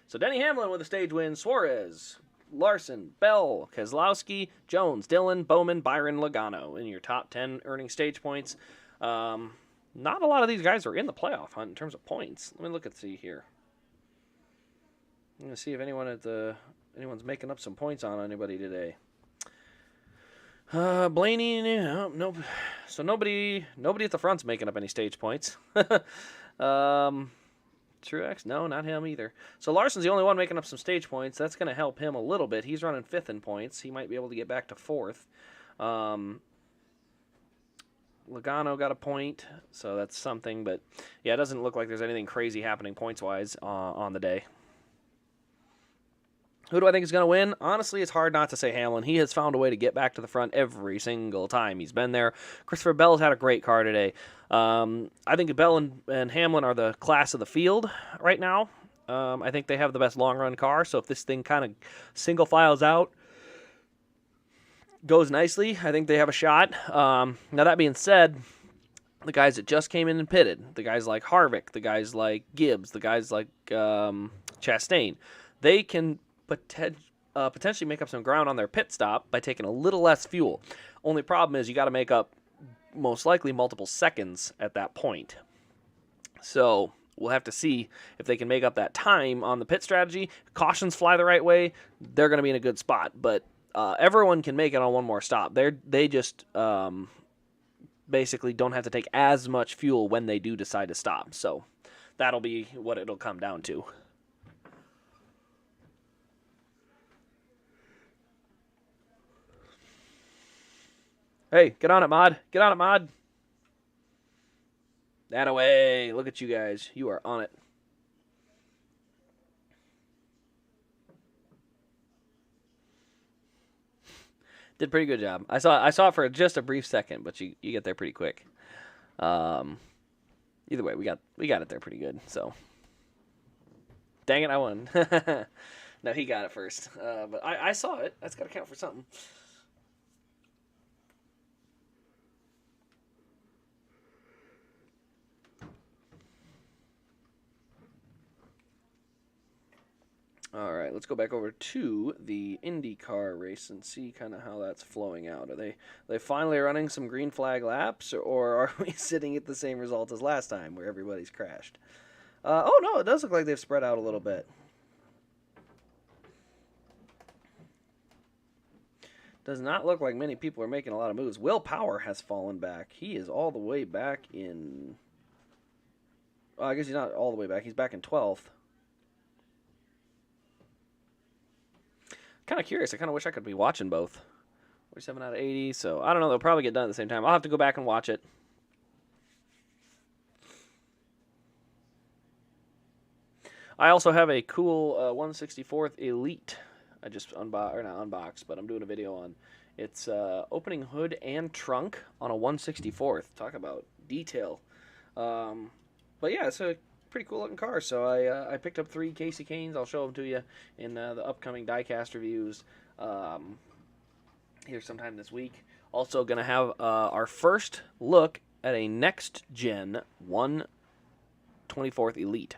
So Denny Hamlin with a stage win. Suarez, Larson, Bell, Keselowski, Jones, Dillon, Bowman, Byron, Logano in your top 10 earning stage points. Not a lot of these guys are in the playoff hunt in terms of points. Let me look and see here. I'm gonna see if anyone's making up some points on anybody today. Blaney, nope. So nobody at the front's making up any stage points. Truex, no, not him either. So Larson's the only one making up some stage points. That's going to help him a little bit. He's running 5th in points. He might be able to get back to 4th. Logano got a point, so that's something. But yeah, it doesn't look like there's anything crazy happening points-wise on the day. Who do I think is going to win? Honestly, it's hard not to say Hamlin. He has found a way to get back to the front every single time he's been there. Christopher Bell's had a great car today. I think Bell and Hamlin are the class of the field right now. I think they have the best long-run car, so if this thing kind of single files out, goes nicely, I think they have a shot. Now, that being said, the guys that just came in and pitted, the guys like Harvick, the guys like Gibbs, the guys like Chastain, they can potentially make up some ground on their pit stop by taking a little less fuel. Only problem is you got to make up most likely multiple seconds at that point. So we'll have to see if they can make up that time on the pit strategy. Cautions fly the right way, they're going to be in a good spot. But everyone can make it on one more stop. They just basically don't have to take as much fuel when they do decide to stop. So that'll be what it'll come down to. Hey, get on it, Mod. Get on it, Mod. That away. Look at you guys. You are on it. Did a pretty good job. I saw it for just a brief second, but you get there pretty quick. Either way, we got it there pretty good. So, dang it, I won. No, he got it first. But I saw it. That's got to count for something. All right, let's go back over to the Indy Car Race and see kind of how that's flowing out. Are they finally running some green flag laps, or are we sitting at the same result as last time where everybody's crashed? Oh, no, it does look like they've spread out a little bit. Does not look like many people are making a lot of moves. Will Power has fallen back. He is all the way back in... Well, I guess he's not all the way back. He's back in 12th. Kind of curious. I kind of wish I could be watching both. 47 out of 80. So I don't know. They'll probably get done at the same time. I'll have to go back and watch it. I also have a cool 164th Elite. I just unboxed, but I'm doing a video on. It's opening hood and trunk on a 164th. Talk about detail. But yeah, it's a pretty cool looking car. So I picked up 3 Casey Canes. I'll show them to you in the upcoming diecast reviews here sometime this week. Also going to have our first look at a next gen 124th Elite.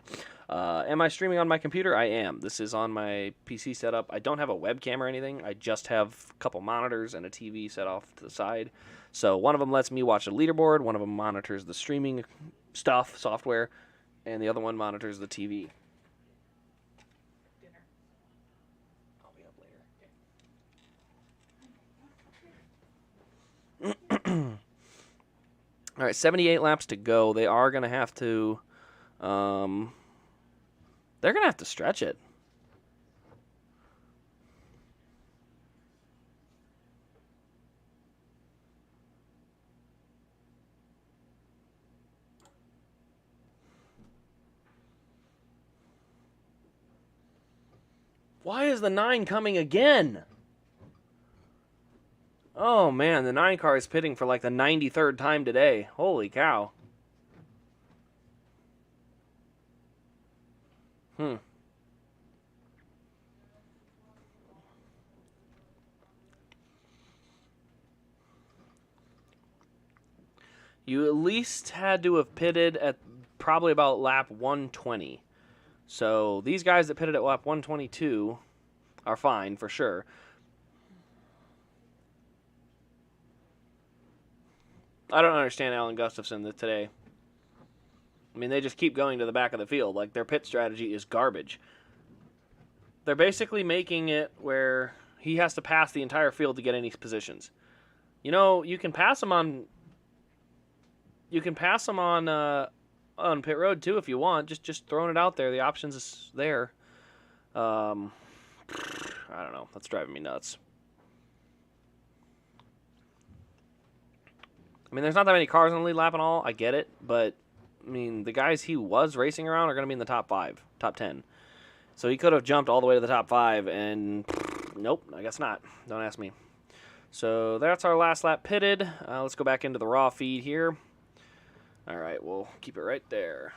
Am I streaming on my computer? I am. This is on my PC setup. I don't have a webcam or anything. I just have a couple monitors and a TV set off to the side. So one of them lets me watch a leaderboard. One of them monitors the streaming software, and the other one monitors the TV. Dinner. I'll be up later. Okay. All right, 78 laps to go. They are going to have to... they're going to have to stretch it. Why is the 9 coming again? Oh, man, the 9 car is pitting for like the 93rd time today. Holy cow. You at least had to have pitted at probably about lap 120. So these guys that pitted at lap 122 are fine for sure. I don't understand Alan Gustafson today. I mean, they just keep going to the back of the field. Like, their pit strategy is garbage. They're basically making it where he has to pass the entire field to get any positions. You know, you can pass him on... You can pass them on pit road too if you want. Just throwing it out there. The options is there. I don't know. That's driving me nuts. I mean, there's not that many cars on the lead lap and all. I get it, but I mean, the guys he was racing around are going to be in the top 5, top 10. So he could have jumped all the way to the top 5, and nope, I guess not. Don't ask me. So that's our last lap pitted. Let's go back into the raw feed here. All right, we'll keep it right there.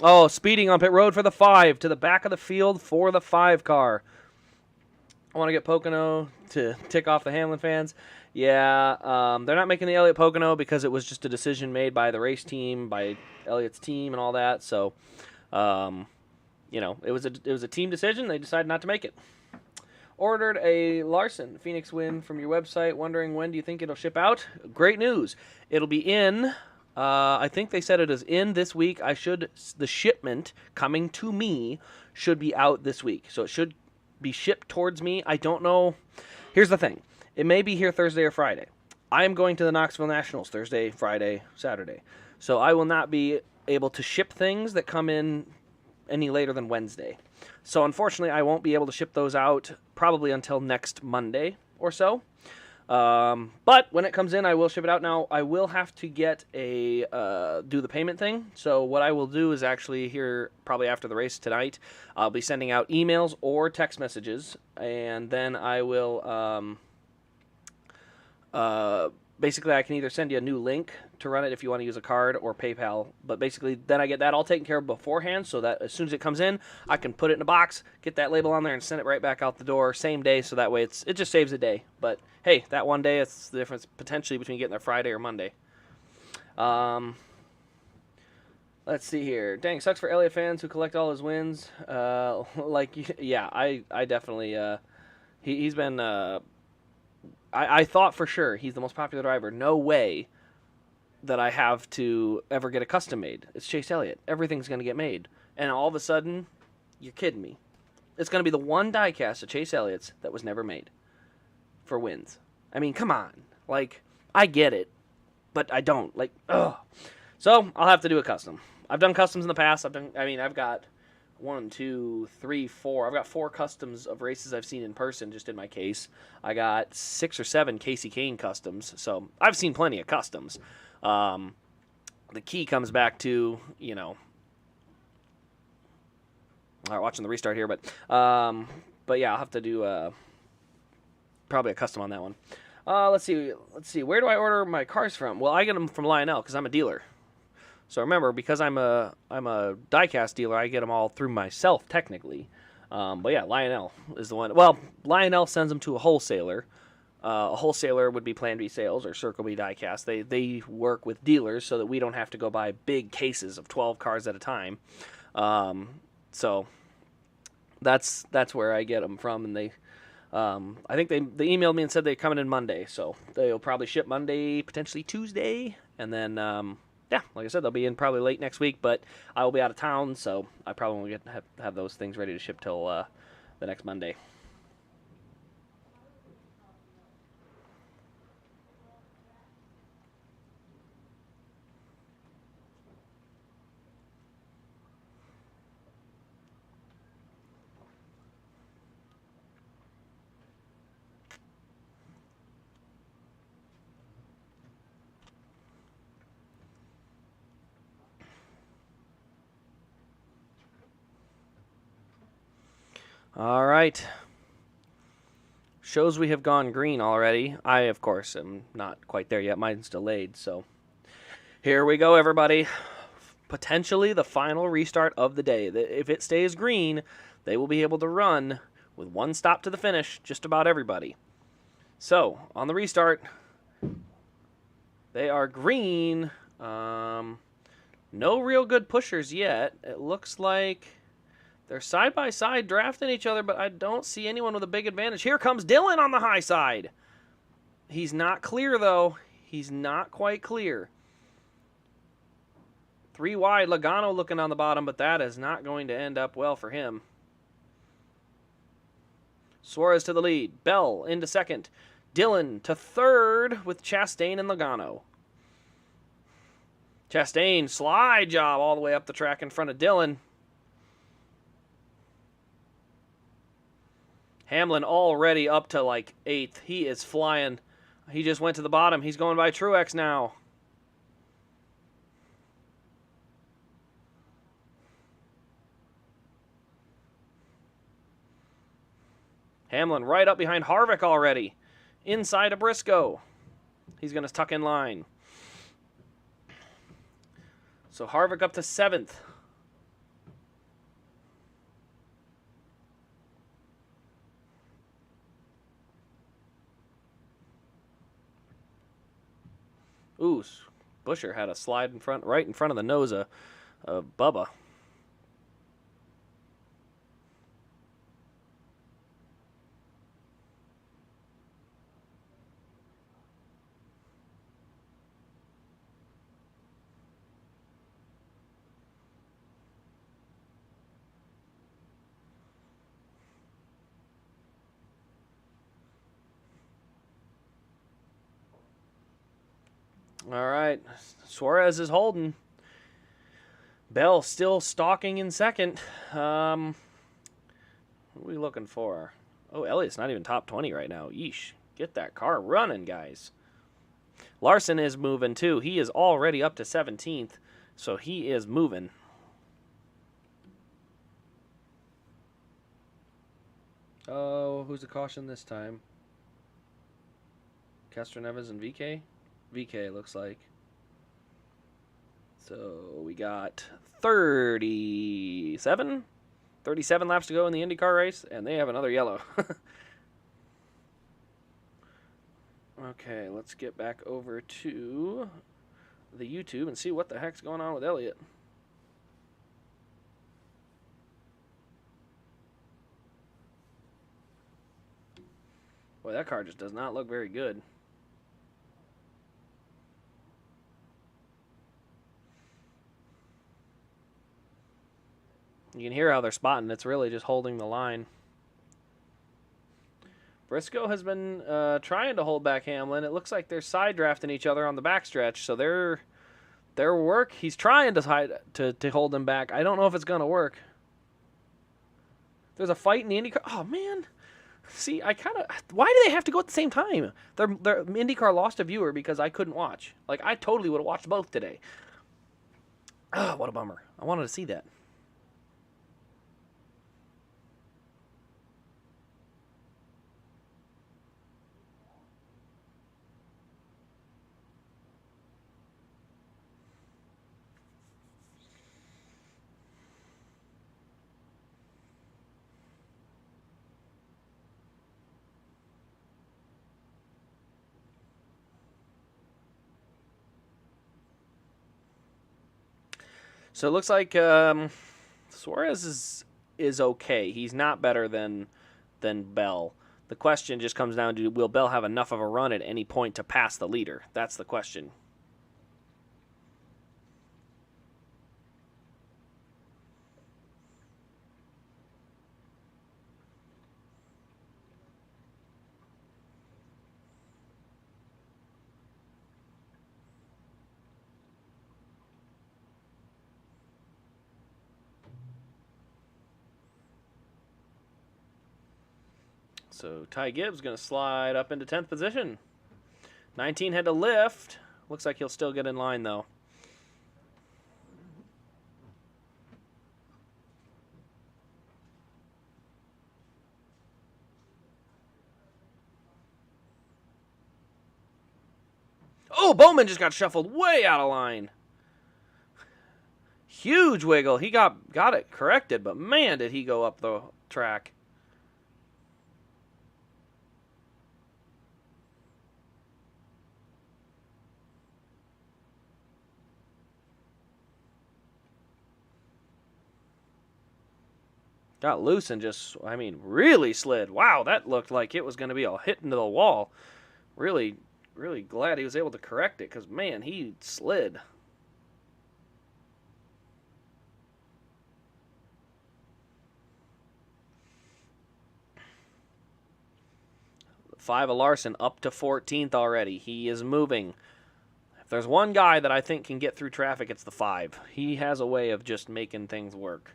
Oh, speeding on pit road for the 5, to the back of the field for the 5 car. I want to get Pocono to tick off the Hamlin fans. Yeah, they're not making the Elliott Pocono because it was just a decision made by the race team, by Elliott's team and all that. So, you know, it was a team decision. They decided not to make it. Ordered a Larson Phoenix win from your website. Wondering when do you think it'll ship out? Great news. It'll be in... I think they said it is in this week. The shipment coming to me should be out this week. So it should be shipped towards me. I don't know. Here's the thing. It may be here Thursday or Friday. I am going to the Knoxville Nationals Thursday, Friday, Saturday. So I will not be able to ship things that come in any later than Wednesday. So unfortunately, I won't be able to ship those out probably until next Monday or so. But when it comes in, I will ship it out. Now, I will have to get do the payment thing. So what I will do is actually here, probably after the race tonight, I'll be sending out emails or text messages, and then I will, basically I can either send you a new link to run it if you want to use a card or PayPal, but basically then I get that all taken care of beforehand so that as soon as it comes in, I can put it in a box, get that label on there, and send it right back out the door same day, so that way it just saves a day. But hey, that one day, it's the difference potentially between getting there Friday or Monday. Let's see here. Dang, sucks for Elliott fans who collect all his wins. Yeah, I definitely, he's been, I thought for sure he's the most popular driver. No way that I have to ever get a custom made. It's Chase Elliott. Everything's going to get made. And all of a sudden, you're kidding me. It's going to be the one diecast of Chase Elliott's that was never made for wins. I mean, come on. Like, I get it, but I don't. Like, ugh. So I'll have to do a custom. I've done customs in the past. I've got 1, 2, 3, 4. I've got 4 customs of races I've seen in person just in my case. I got 6 or 7 Casey Kane customs. So I've seen plenty of customs. The key comes back to, all right, watching the restart here, but yeah, I'll have to do probably a custom on that one. Let's see. Where do I order my cars from? Well, I get them from Lionel because I'm a dealer. So remember, because I'm a diecast dealer, I get them all through myself technically. But yeah, Lionel is the one. Well, Lionel sends them to a wholesaler. A wholesaler would be Plan B Sales or Circle B Diecast. They work with dealers so that we don't have to go buy big cases of 12 cars at a time. So that's where I get them from, and they. I think they emailed me and said they're coming in Monday, so they'll probably ship Monday, potentially Tuesday, and then yeah, like I said, they'll be in probably late next week. But I will be out of town, so I probably won't have those things ready to ship till the next Monday. All right. Shows we have gone green already. I, of course, am not quite there yet. Mine's delayed, so here we go, everybody. Potentially the final restart of the day. If it stays green, they will be able to run with 1 stop to the finish, just about everybody. So, on the restart, they are green. No real good pushers yet. It looks like they're side by side drafting each other, but I don't see anyone with a big advantage. Here comes Dylan on the high side. He's not clear, though. He's not quite clear. 3 wide, Logano looking on the bottom, but that is not going to end up well for him. Suarez to the lead. Bell into second. Dylan to third with Chastain and Logano. Chastain, slide job all the way up the track in front of Dylan. Hamlin already up to like 8th. He is flying. He just went to the bottom. He's going by Truex now. Hamlin right up behind Harvick already. Inside of Briscoe. He's going to tuck in line. So Harvick up to 7th. Ooh, Busher had a slide in front, right in front of the nose of Bubba. All right, Suarez is holding. Bell still stalking in second. What are we looking for? Oh, Elliott's not even top 20 right now. Yeesh. Get that car running, guys. Larson is moving, too. He is already up to 17th, so he is moving. Oh, who's the caution this time? Castro Neves and VK? VK, looks like. So we got 37 laps to go in the Indy Car Race, and they have another yellow. Okay, let's get back over to the YouTube and see what the heck's going on with Elliott. Boy, that car just does not look very good. You can hear how they're spotting. It's really just holding the line. Briscoe has been trying to hold back Hamlin. It looks like they're side drafting each other on the backstretch, so their work. He's trying to hold him back. I don't know if it's gonna work. There's a fight in the IndyCar. Oh man, see, why do they have to go at the same time? Their IndyCar lost a viewer because I couldn't watch. Like I totally would have watched both today. Oh, what a bummer. I wanted to see that. So it looks like Suarez is okay. He's not better than Bell. The question just comes down to, will Bell have enough of a run at any point to pass the leader? That's the question. So Ty Gibbs going to slide up into 10th position. 19 had to lift. Looks like he'll still get in line, though. Oh, Bowman just got shuffled way out of line. Huge wiggle. He got it corrected, but man, did he go up the track. Got loose and just, really slid. Wow, that looked like it was going to be a hit into the wall. Really, really glad he was able to correct it because, man, he slid. Five of Larson up to 14th already. He is moving. If there's one guy that I think can get through traffic, it's the 5. He has a way of just making things work.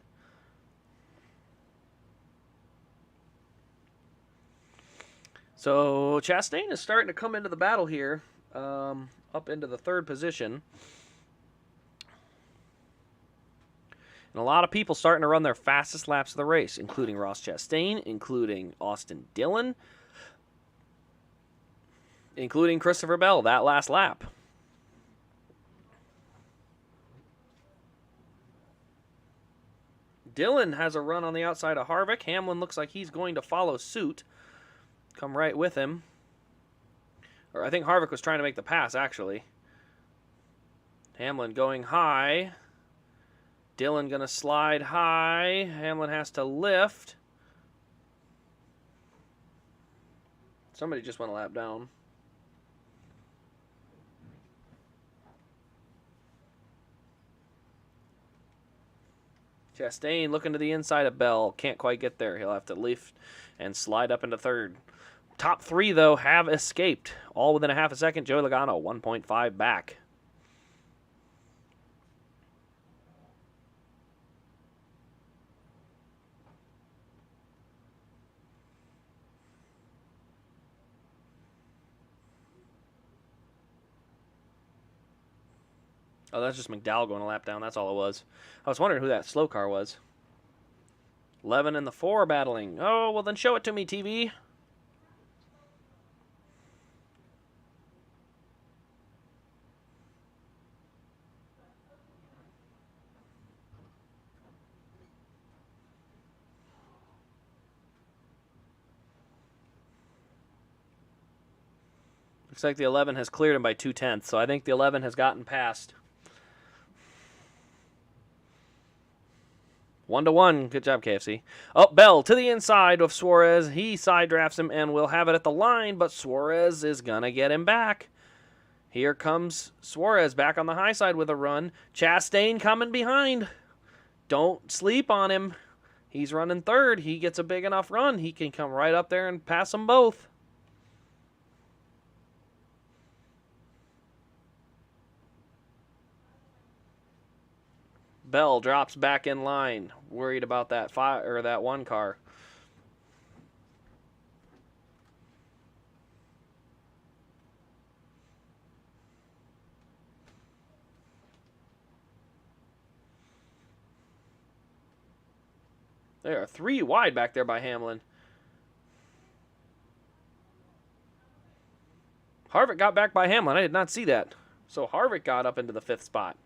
So Chastain is starting to come into the battle here, up into the 3rd position. And a lot of people starting to run their fastest laps of the race, including Ross Chastain, including Austin Dillon, including Christopher Bell, that last lap. Dillon has a run on the outside of Harvick. Hamlin looks like he's going to follow suit. Come right with him. Or I think Harvick was trying to make the pass, actually. Hamlin going high. Dillon going to slide high. Hamlin has to lift. Somebody just went a lap down. Chastain looking to the inside of Bell. Can't quite get there. He'll have to lift and slide up into 3rd. Top 3, though, have escaped. All within a half a second. Joey Logano, 1.5 back. Oh, that's just McDowell going a lap down. That's all it was. I was wondering who that slow car was. 11 and the 4 battling. Oh, well then show it to me, TV. Looks like the 11 has cleared him by 0.2, so I think the 11 has gotten past. 1-1. Good job, KFC. Oh, Bell to the inside of Suarez. He side drafts him and will have it at the line, but Suarez is going to get him back. Here comes Suarez back on the high side with a run. Chastain coming behind. Don't sleep on him. He's running third. He gets a big enough run. He can come right up there and pass them both. Bell drops back in line. Worried about that that one car. There are 3 wide back there by Hamlin. Harvick got back by Hamlin. I did not see that. So Harvick got up into the 5th spot.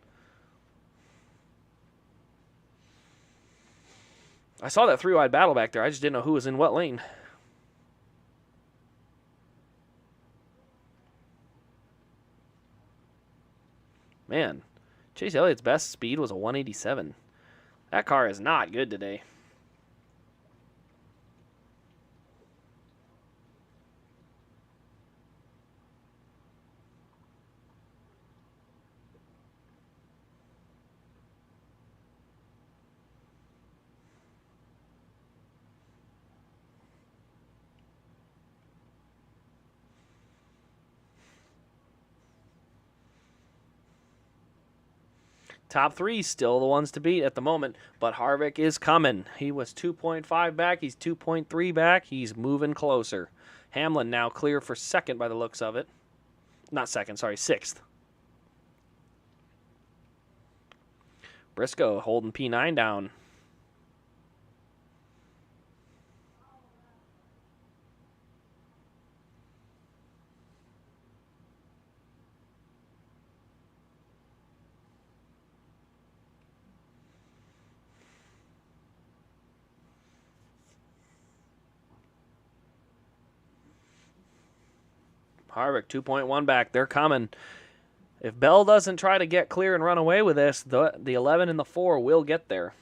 I saw that 3 wide battle back there. I just didn't know who was in what lane. Man, Chase Elliott's best speed was a 187. That car is not good today. Top 3 still the ones to beat at the moment, but Harvick is coming. He was 2.5 back. He's 2.3 back. He's moving closer. Hamlin now clear for 2nd by the looks of it. Not 2nd, sorry, 6th. Briscoe holding P9 down. Harvick 2.1 back. They're coming. If Bell doesn't try to get clear and run away with this, the 11 and the 4 will get there.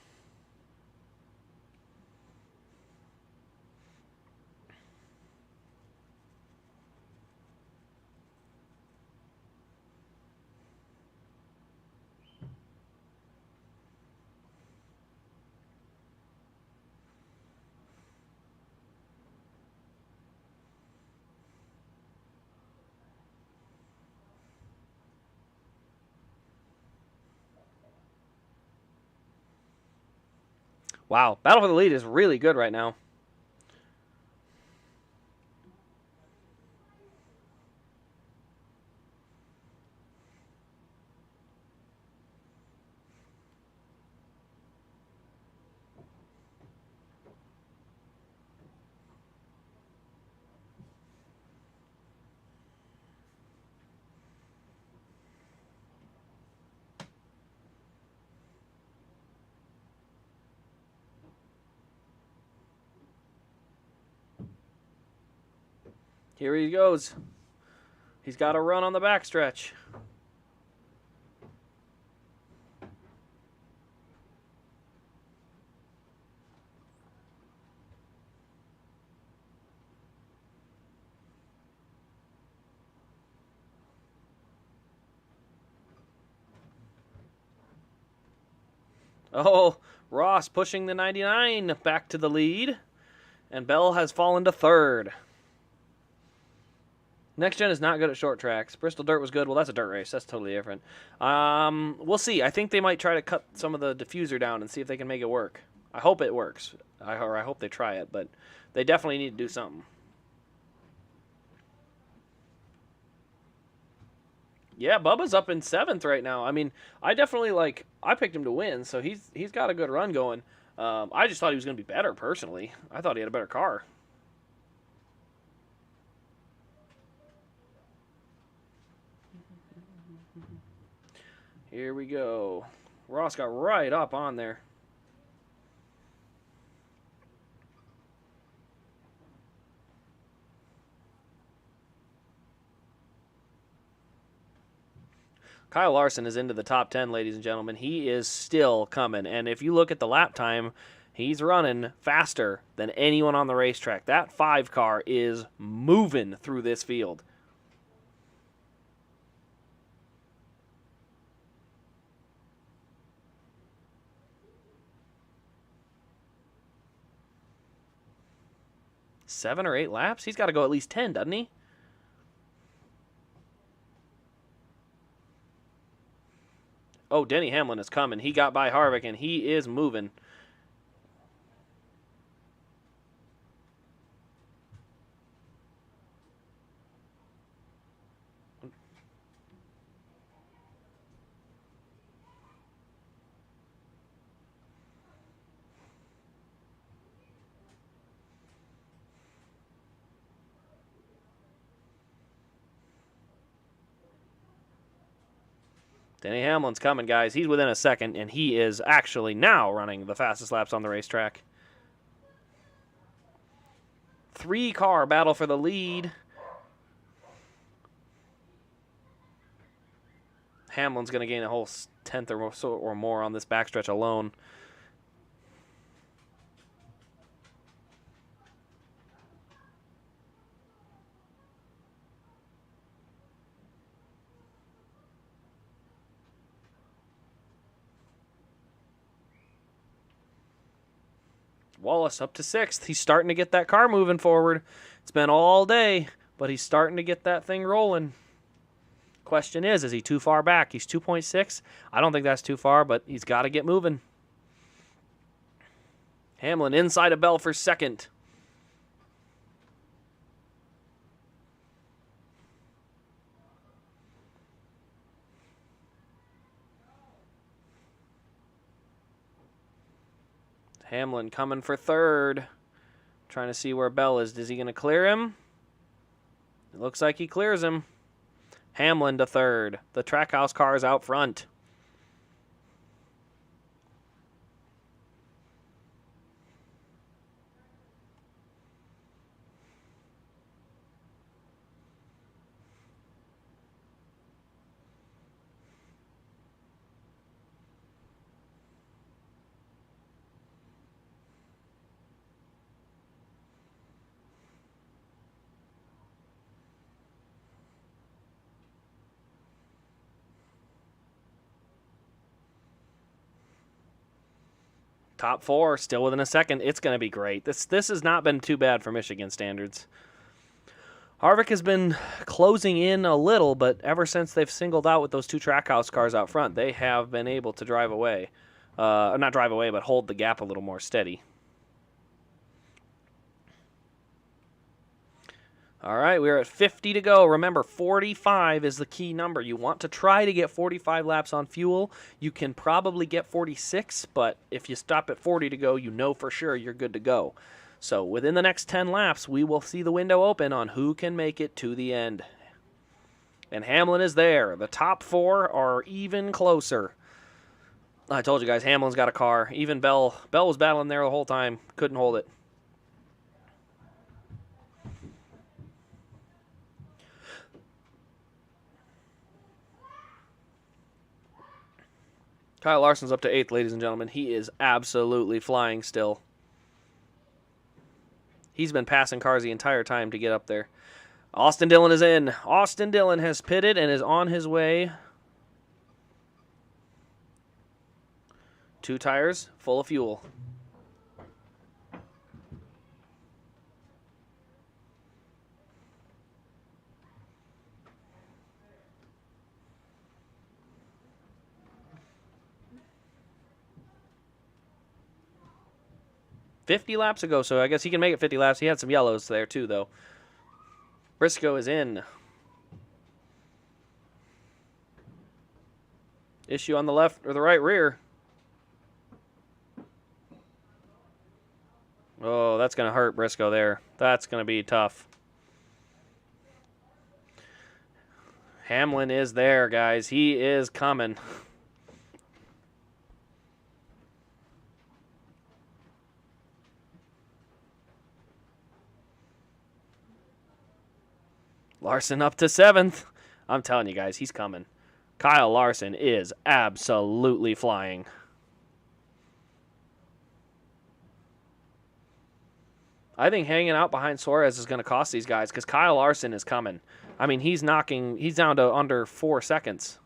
Wow, battle for the lead is really good right now. Here he goes. He's got a run on the backstretch. Oh, Ross pushing the 99 back to the lead. And Bell has fallen to 3rd. Next Gen is not good at short tracks. Bristol Dirt was good. Well, that's a dirt race. That's totally different. We'll see. I think they might try to cut some of the diffuser down and see if they can make it work. I hope it works. I hope they try it, but they definitely need to do something. Yeah, Bubba's up in 7th right now. I mean, I definitely I picked him to win, so he's got a good run going. I just thought he was going to be better, personally. I thought he had a better car. Here we go. Ross got right up on there. Kyle Larson is into the top 10, ladies and gentlemen. He is still coming. And if you look at the lap time, he's running faster than anyone on the racetrack. That 5 car is moving through this field. 7 or 8 laps? He's got to go at least 10, doesn't he? Oh, Denny Hamlin is coming. He got by Harvick, and he is moving. Denny Hamlin's coming, guys. He's within a second, and he is actually now running the fastest laps on the racetrack. 3-car battle for the lead. Hamlin's going to gain a whole tenth or more on this backstretch alone. Wallace up to 6th. He's starting to get that car moving forward. It's been all day, but he's starting to get that thing rolling. Question is he too far back? He's 2.6. I don't think that's too far, but he's got to get moving. Hamlin inside of Bell for 2nd. Hamlin coming for 3rd. Trying to see where Bell is. Is he going to clear him? It looks like he clears him. Hamlin to 3rd. The Trackhouse car is out front. Top 4, still within a second. It's going to be great. This has not been too bad for Michigan standards. Harvick has been closing in a little, but ever since they've singled out with those 2 Trackhouse cars out front, they have been able to drive away. Not drive away, but hold the gap a little more steady. All right, we're at 50 to go. Remember, 45 is the key number. You want to try to get 45 laps on fuel. You can probably get 46, but if you stop at 40 to go, you know for sure you're good to go. So within the next 10 laps, we will see the window open on who can make it to the end. And Hamlin is there. The top 4 are even closer. I told you guys, Hamlin's got a car. Even Bell was battling there the whole time. Couldn't hold it. Kyle Larson's up to 8th, ladies and gentlemen. He is absolutely flying still. He's been passing cars the entire time to get up there. Austin Dillon is in. Austin Dillon has pitted and is on his way. 2 tires full of fuel. $50 laps ago, so I guess he can make it 50 laps. He had some yellows there too, though. Briscoe is in. Issue on the left or the right rear. Oh, that's going to hurt Briscoe there. That's going to be tough. Hamlin is there, guys. He is coming. Larson up to 7th. I'm telling you guys, he's coming. Kyle Larson is absolutely flying. I think hanging out behind Suarez is going to cost these guys because Kyle Larson is coming. I mean, he's down to under 4 seconds.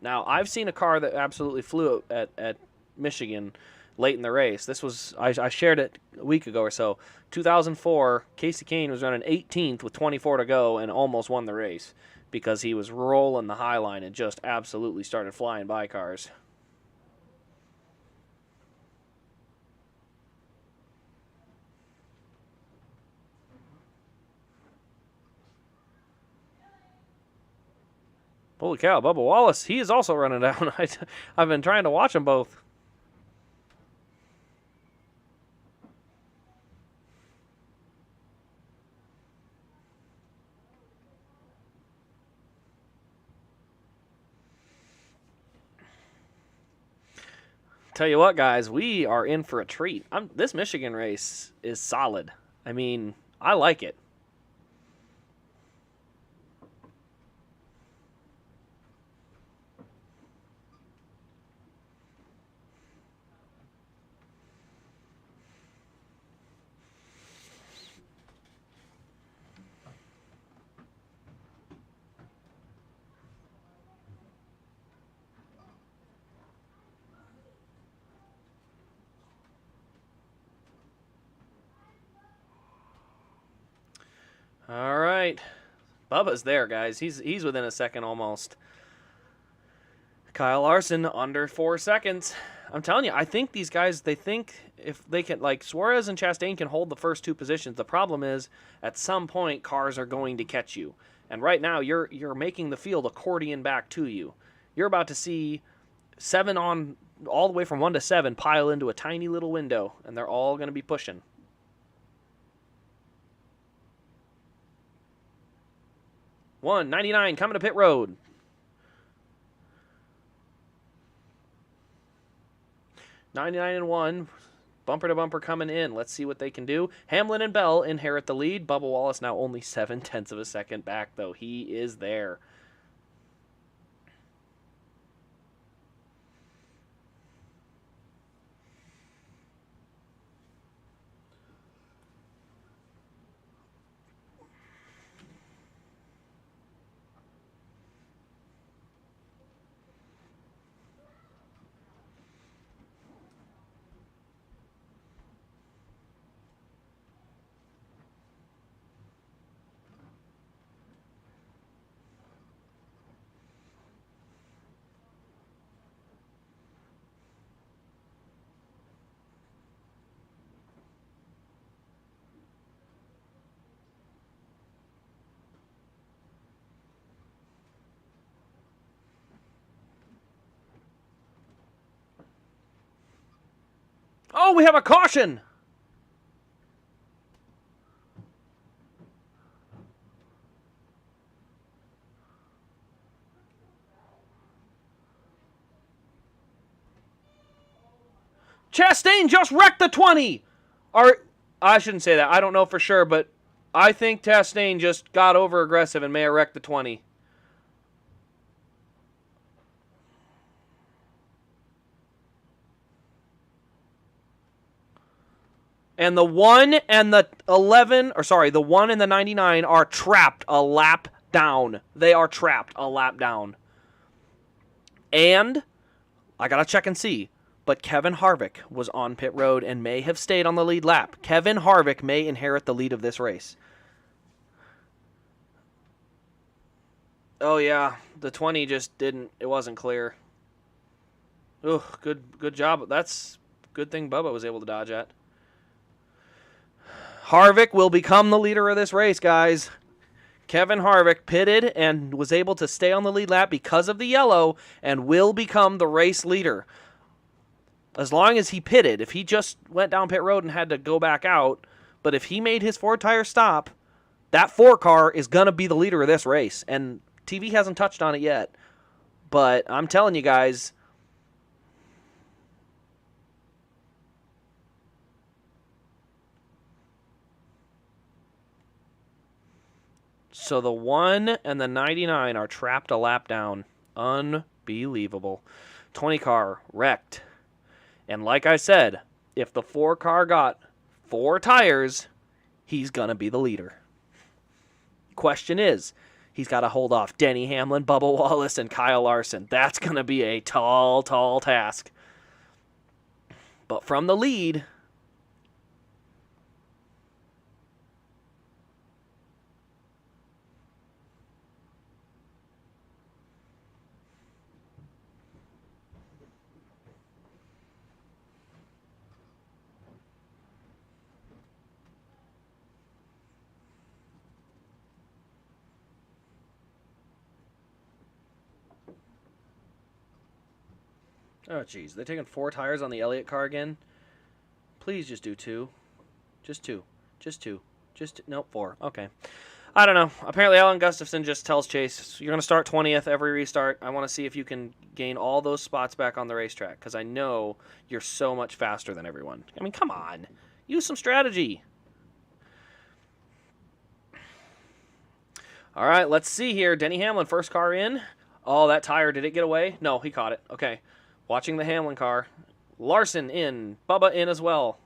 Now, I've seen a car that absolutely flew at Michigan late in the race. This was, I shared it a week ago or so. 2004, Casey Kane was running 18th with 24 to go and almost won the race because he was rolling the high line and just absolutely started flying by cars. Holy cow, Bubba Wallace, he is also running down. I've been trying to watch them both. Tell you what, guys, we are in for a treat. This Michigan race is solid. I mean, I like it. All right. Bubba's there, guys. He's within a second almost. Kyle Larson under 4 seconds. I'm telling you, I think these guys, they think if they can, like Suarez and Chastain can hold the first two positions. The problem is at some point cars are going to catch you. And right now you're making the field accordion back to you. You're about to see 7 on all the way from 1 to 7 pile into a tiny little window, and they're all going to be pushing. One 99 coming to pit road. 99 and 1, bumper to bumper coming in. Let's see what they can do. Hamlin and Bell inherit the lead. Bubba Wallace now only 0.7 of a second back, though. He is there. Oh, we have a caution! Chastain just wrecked the 20! Or, I shouldn't say that. I don't know for sure, but I think Chastain just got over aggressive and may have wrecked the 20. And the 1 and the 11, or sorry, the 1 and the 99 are trapped a lap down. They are trapped a lap down. And I got to check and see, but Kevin Harvick was on pit road and may have stayed on the lead lap. Kevin Harvick may inherit the lead of this race. Oh, yeah, the 20 just didn't, it wasn't clear. Oh, good job. That's a good thing Bubba was able to dodge at. Harvick will become the leader of this race, guys. Kevin Harvick pitted and was able to stay on the lead lap because of the yellow and will become the race leader. As long as he pitted. If he just went down pit road and had to go back out, but if he made his 4-tire stop, that 4 car is going to be the leader of this race. And TV hasn't touched on it yet. But I'm telling you guys, so the 1 and the 99 are trapped a lap down. Unbelievable. 20 car wrecked. And like I said, if the 4 car got 4 tires, he's going to be the leader. Question is, He's got to hold off Denny Hamlin, Bubba Wallace, and Kyle Larson. That's going to be a tall, tall task. But from the lead... Oh, jeez. They're taking 4 tires on the Elliott car again? Please just do 2. Just 2. Just 2. Nope, 4. Okay. I don't know. Apparently, Alan Gustafson just tells Chase, you're going to start 20th every restart. I want to see if you can gain all those spots back on the racetrack, because I know you're so much faster than everyone. I mean, come on. Use some strategy. All right, let's see here. Denny Hamlin, first car in. Oh, that tire, did it get away? No, he caught it. Okay. Watching the Hamlin car. Larson in. Bubba in as well.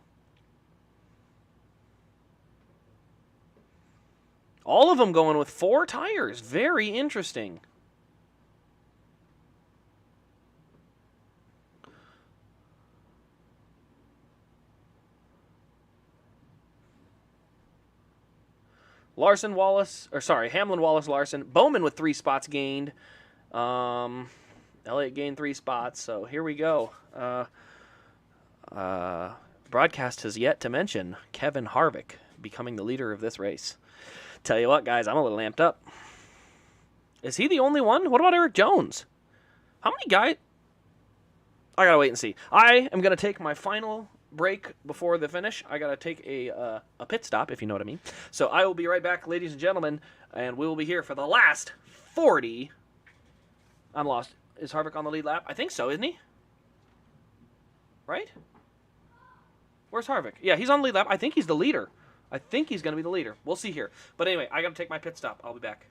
All of them going with 4 tires. Very interesting. Hamlin, Wallace, Larson. Bowman with 3 spots gained. Elliott gained 3 spots, so here we go. Broadcast has yet to mention Kevin Harvick becoming the leader of this race. Tell you what, guys, I'm a little amped up. Is he the only one? What about Eric Jones? How many guys? I gotta wait and see. I am gonna take my final break before the finish. I gotta take a pit stop, if you know what I mean. So I will be right back, ladies and gentlemen, and we will be here for the last 40. I'm lost. Is Harvick on the lead lap? I think so, isn't he? Right? Where's Harvick? Yeah, he's on the lead lap. I think he's the leader. I think he's going to be the leader. We'll see here. But anyway, I got to take my pit stop. I'll be back.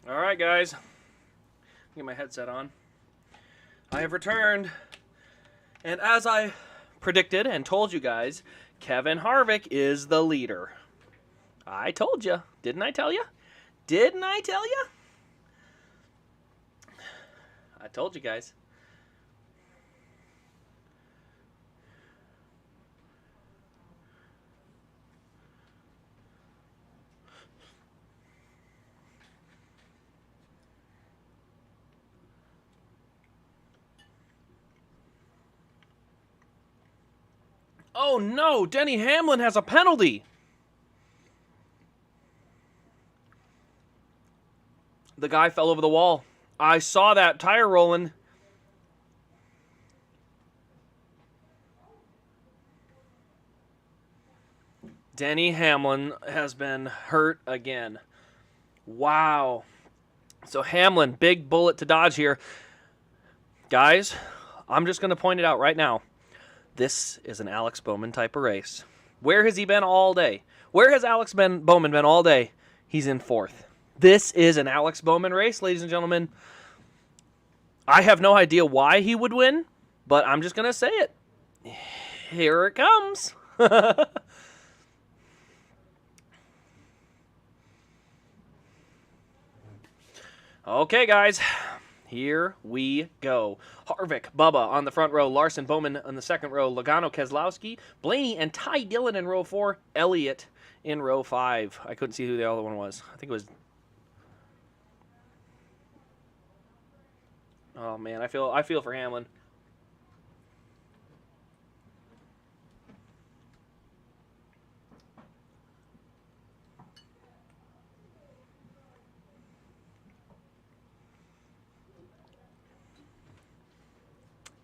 All right, guys. Get my headset on. I have returned. And as I predicted and told you guys, Kevin Harvick is the leader. I told you. Didn't I tell you? Didn't I tell you? I told you guys. Oh no, Denny Hamlin has a penalty. The guy fell over the wall. I saw that tire rolling. Denny Hamlin has been hurt again. Wow. So Hamlin, big bullet to dodge here. Guys, I'm just going to point it out right now. This is an Alex Bowman type of race. Where has he been all day? Where has Bowman been all day? He's in fourth. This is an Alex Bowman race, ladies and gentlemen. I have no idea why he would win, but I'm just going to say it. Here it comes. Okay, guys. Here we go. Harvick, Bubba on the front row. Larson, Bowman on the second row. Logano, Keselowski, Blaney, and Ty Dillon in row 4. Elliott in row 5. I couldn't see who the other one was. I think it was... Oh, man. I feel for Hamlin.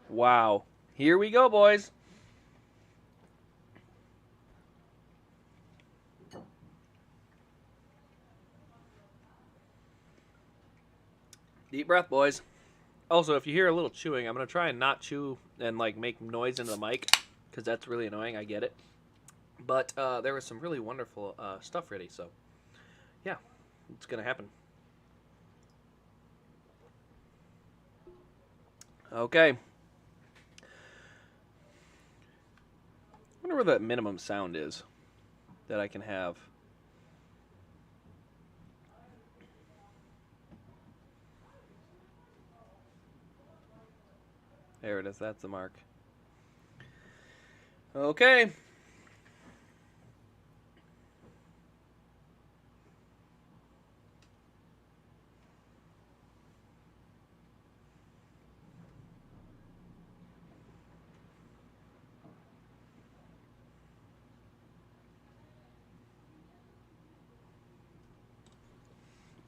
Wow. Here we go, boys. Deep breath, boys. Also, if you hear a little chewing, I'm going to try and not chew and like make noise into the mic because that's really annoying. I get it. But there was some really wonderful stuff ready, so yeah, it's going to happen. Okay. I wonder where that minimum sound is that I can have. There it is. That's the mark. Okay.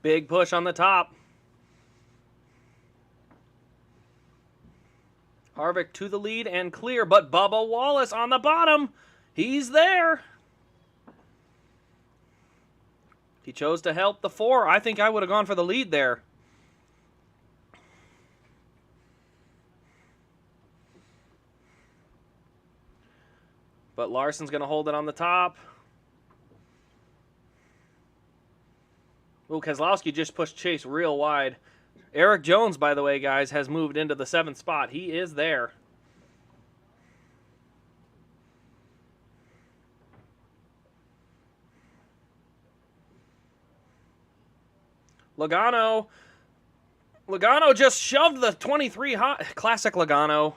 Big push on the top. Harvick to the lead and clear, but Bubba Wallace on the bottom. He's there. He chose to help the 4. I think I would have gone for the lead there. But Larson's going to hold it on the top. Ooh, Keselowski just pushed Chase real wide. Eric Jones, by the way, guys, has moved into the 7th spot. He is there. Logano just shoved the 23 hot. Classic Logano.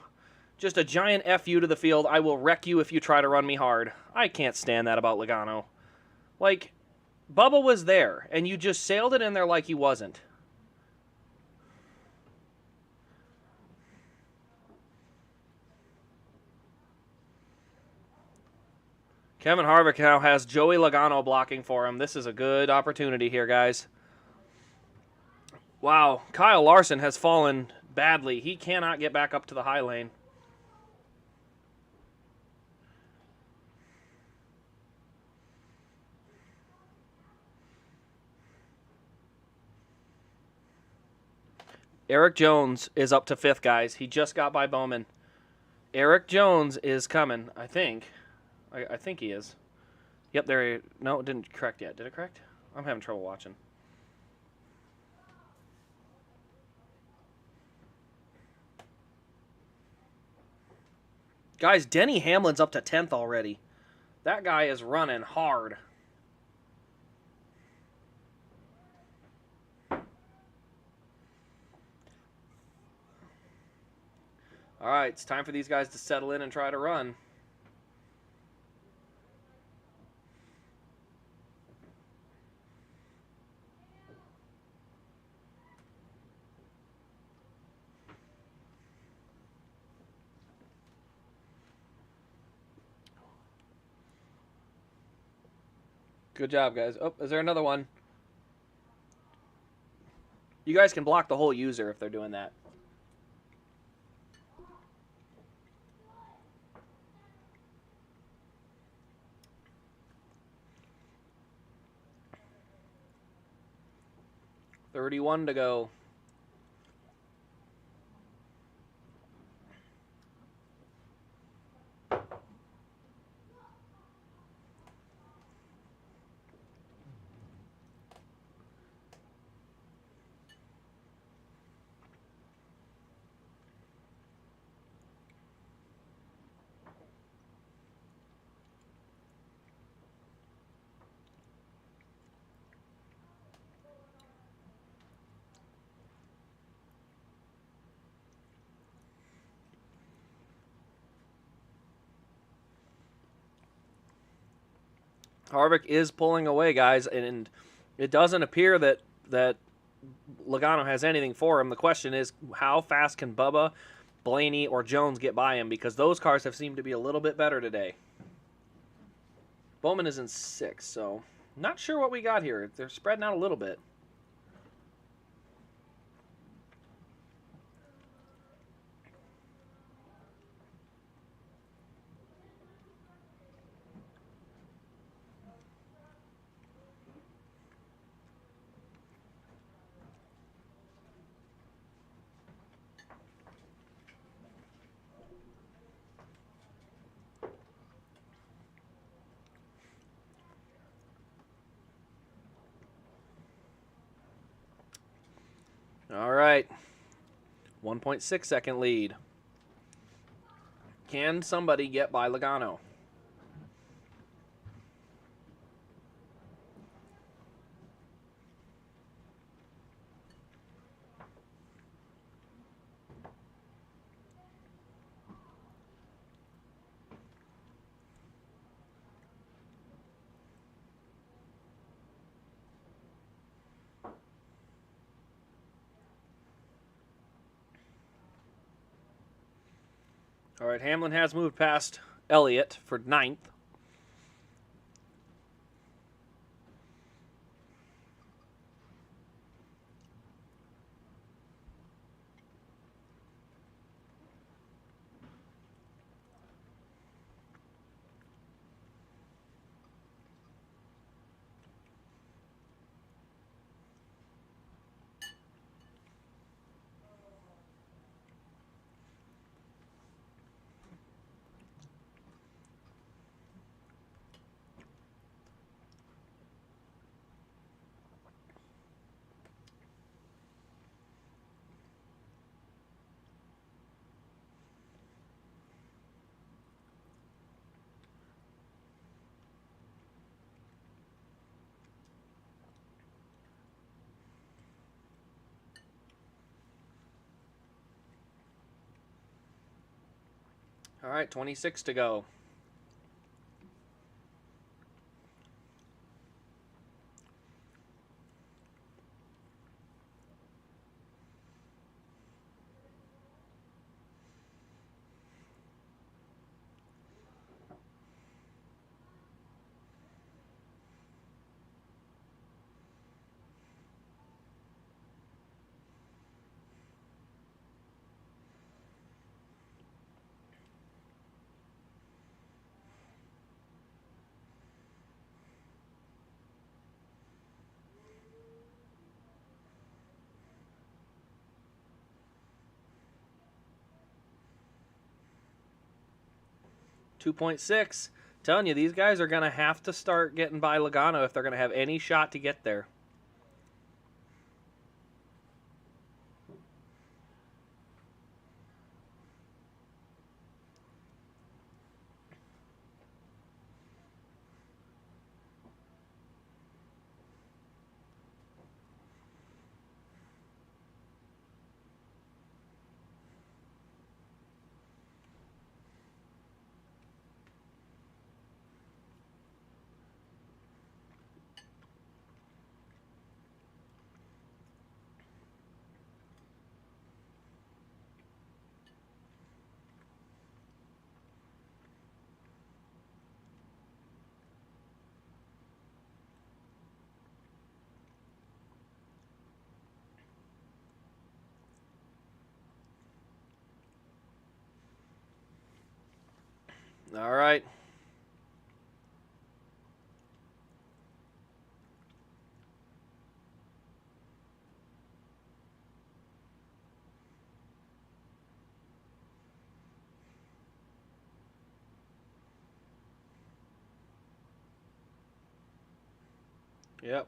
Just a giant FU to the field. I will wreck you if you try to run me hard. I can't stand that about Logano. Like, Bubba was there, and you just sailed it in there like he wasn't. Kevin Harvick now has Joey Logano blocking for him. This is a good opportunity here, guys. Wow, Kyle Larson has fallen badly. He cannot get back up to the high lane. Eric Jones is up to 5th, guys. He just got by Bowman. Eric Jones is coming, I think. I think he is. Yep, there he... No, it didn't correct yet. Did it correct? I'm having trouble watching. Guys, Denny Hamlin's up to 10th already. That guy is running hard. All right, it's time for these guys to settle in and try to run. Good job, guys. Oh, is there another one? You guys can block the whole user if they're doing that. $31 to go. Harvick is pulling away, guys, and it doesn't appear that Logano has anything for him. The question is, how fast can Bubba, Blaney, or Jones get by him? Because those cars have seemed to be a little bit better today. Bowman is in 6th, so not sure what we got here. They're spreading out a little bit. All right. 1.6 second lead. Can somebody get by Logano? All right, Hamlin has moved past Elliott for 9th. All right, 26 to go. .6. Telling you, these guys are going to have to start getting by Logano if they're going to have any shot to get there. All right. Yep.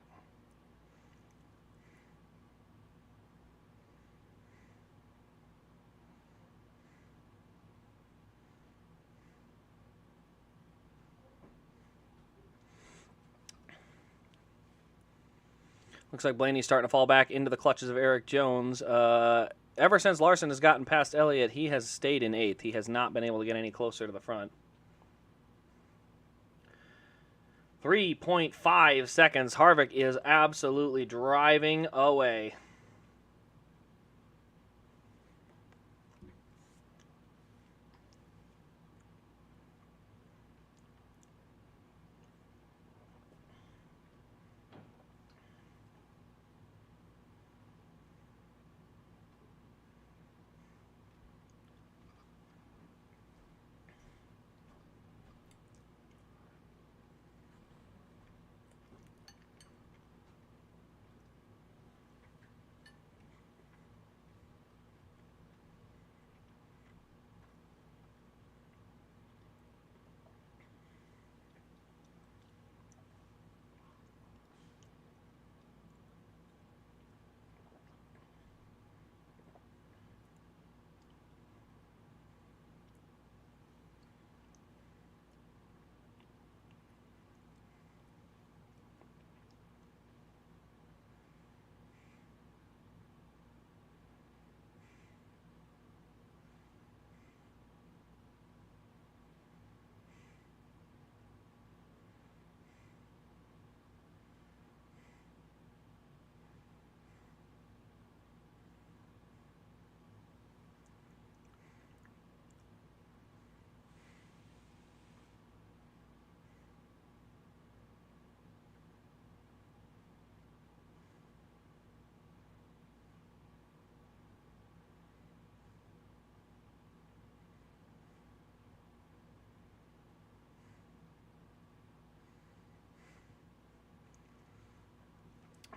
Looks like Blaney's starting to fall back into the clutches of Eric Jones. Ever since Larson has gotten past Elliott, he has stayed in 8th. He has not been able to get any closer to the front. 3.5 seconds. Harvick is absolutely driving away.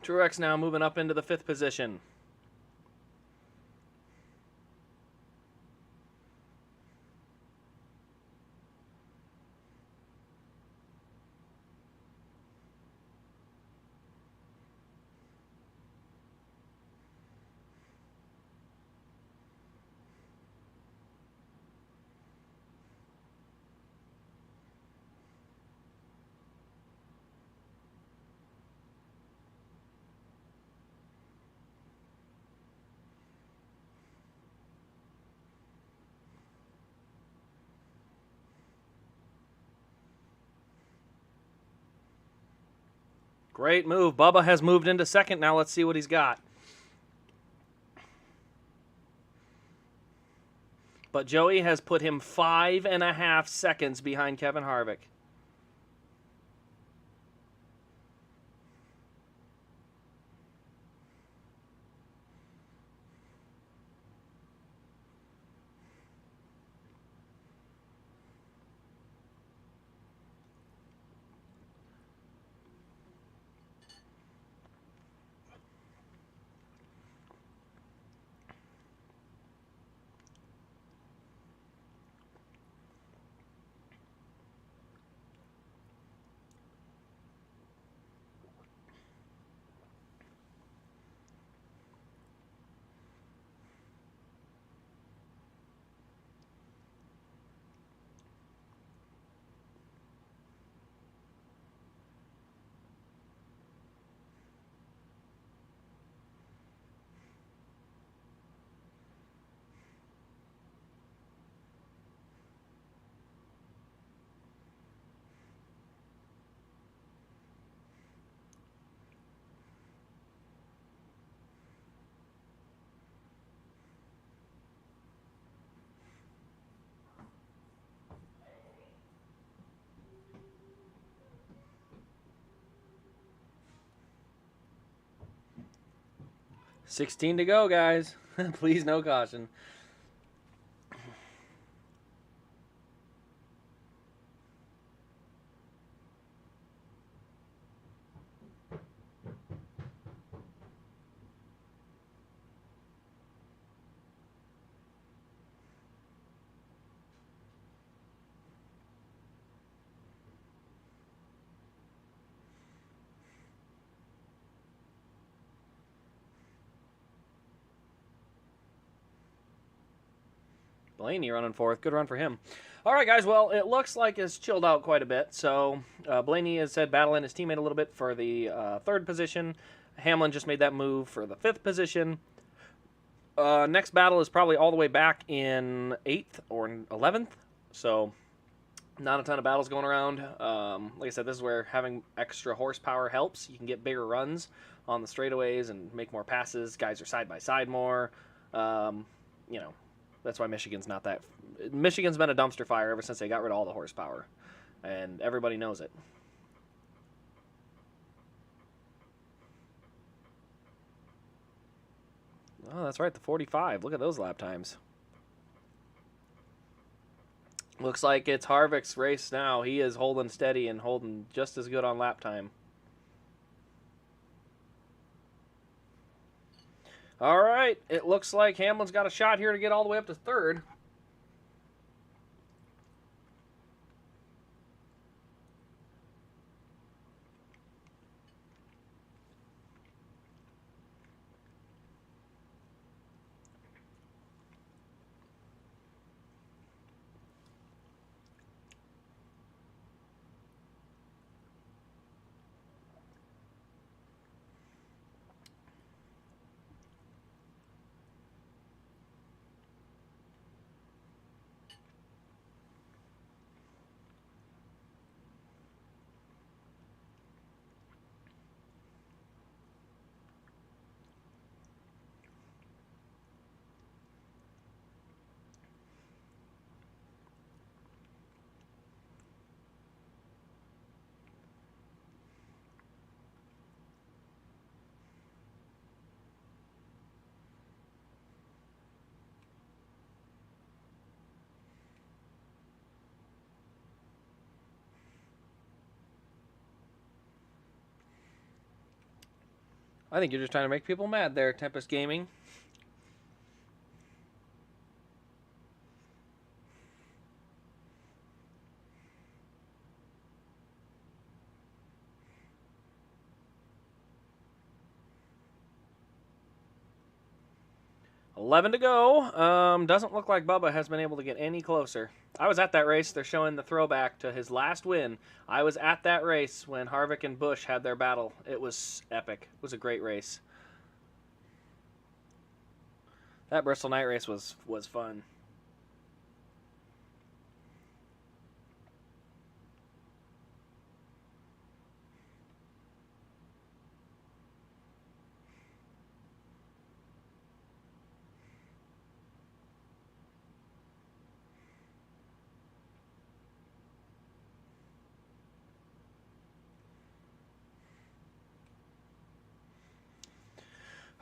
Truex now moving up into the 5th position. Great move. Bubba has moved into 2nd. Now let's see what he's got. But Joey has put him 5.5 seconds behind Kevin Harvick. $16 to go, guys. Please, no caution. Blaney running fourth. Good run for him. All right, guys. Well, it looks like it's chilled out quite a bit. So Blaney has said battling his teammate a little bit for the third position. Hamlin just made that move for the fifth position. Next battle is probably all the way back in 8th or 11th. So not a ton of battles going around. Like I said, this is where having extra horsepower helps. You can get bigger runs on the straightaways and make more passes. Guys are side by side more. You know, that's why Michigan's not that. Michigan's been a dumpster fire ever since they got rid of all the horsepower, and everybody knows it. Oh, that's right, the 45. Look at those lap times. Looks like it's Harvick's race now. He is holding steady and holding just as good on lap time. All right, it looks like Hamlin's got a shot here to get all the way up to third. I think you're just trying to make people mad there, Tempest Gaming. $11 to go. Doesn't look like Bubba has been able to get any closer. I was at that race. They're showing the throwback to his last win. I was at that race when Harvick and Busch had their battle. It was epic. It was a great race. That Bristol night race was fun.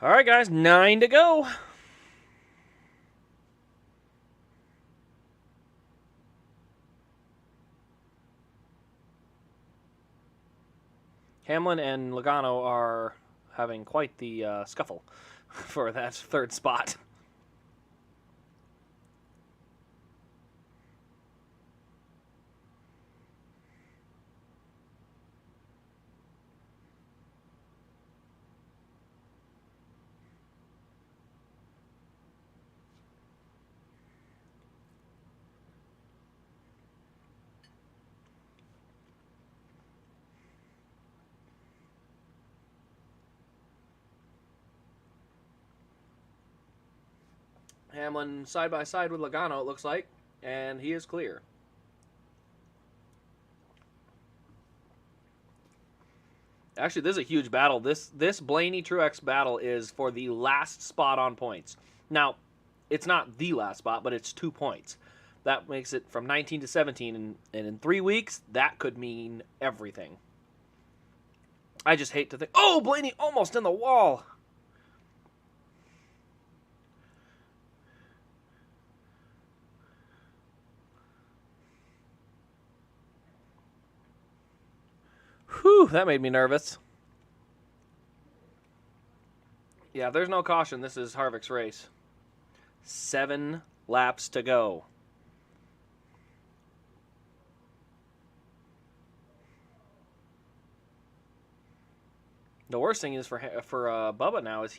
All right, guys, 9 to go. Hamlin and Logano are having quite the scuffle for that third spot. Hamlin side by side with Logano, it looks like, and he is clear. Actually, this is a huge battle. This Blaney Truex battle is for the last spot on points. Now, it's not the last spot, but it's 2 points. That makes it from 19 to 17, and in 3 weeks, that could mean everything. I just hate to think, oh, Blaney almost in the wall. Whew, that made me nervous. Yeah, if there's no caution, this is Harvick's race. 7 laps to go. The worst thing is for Bubba now is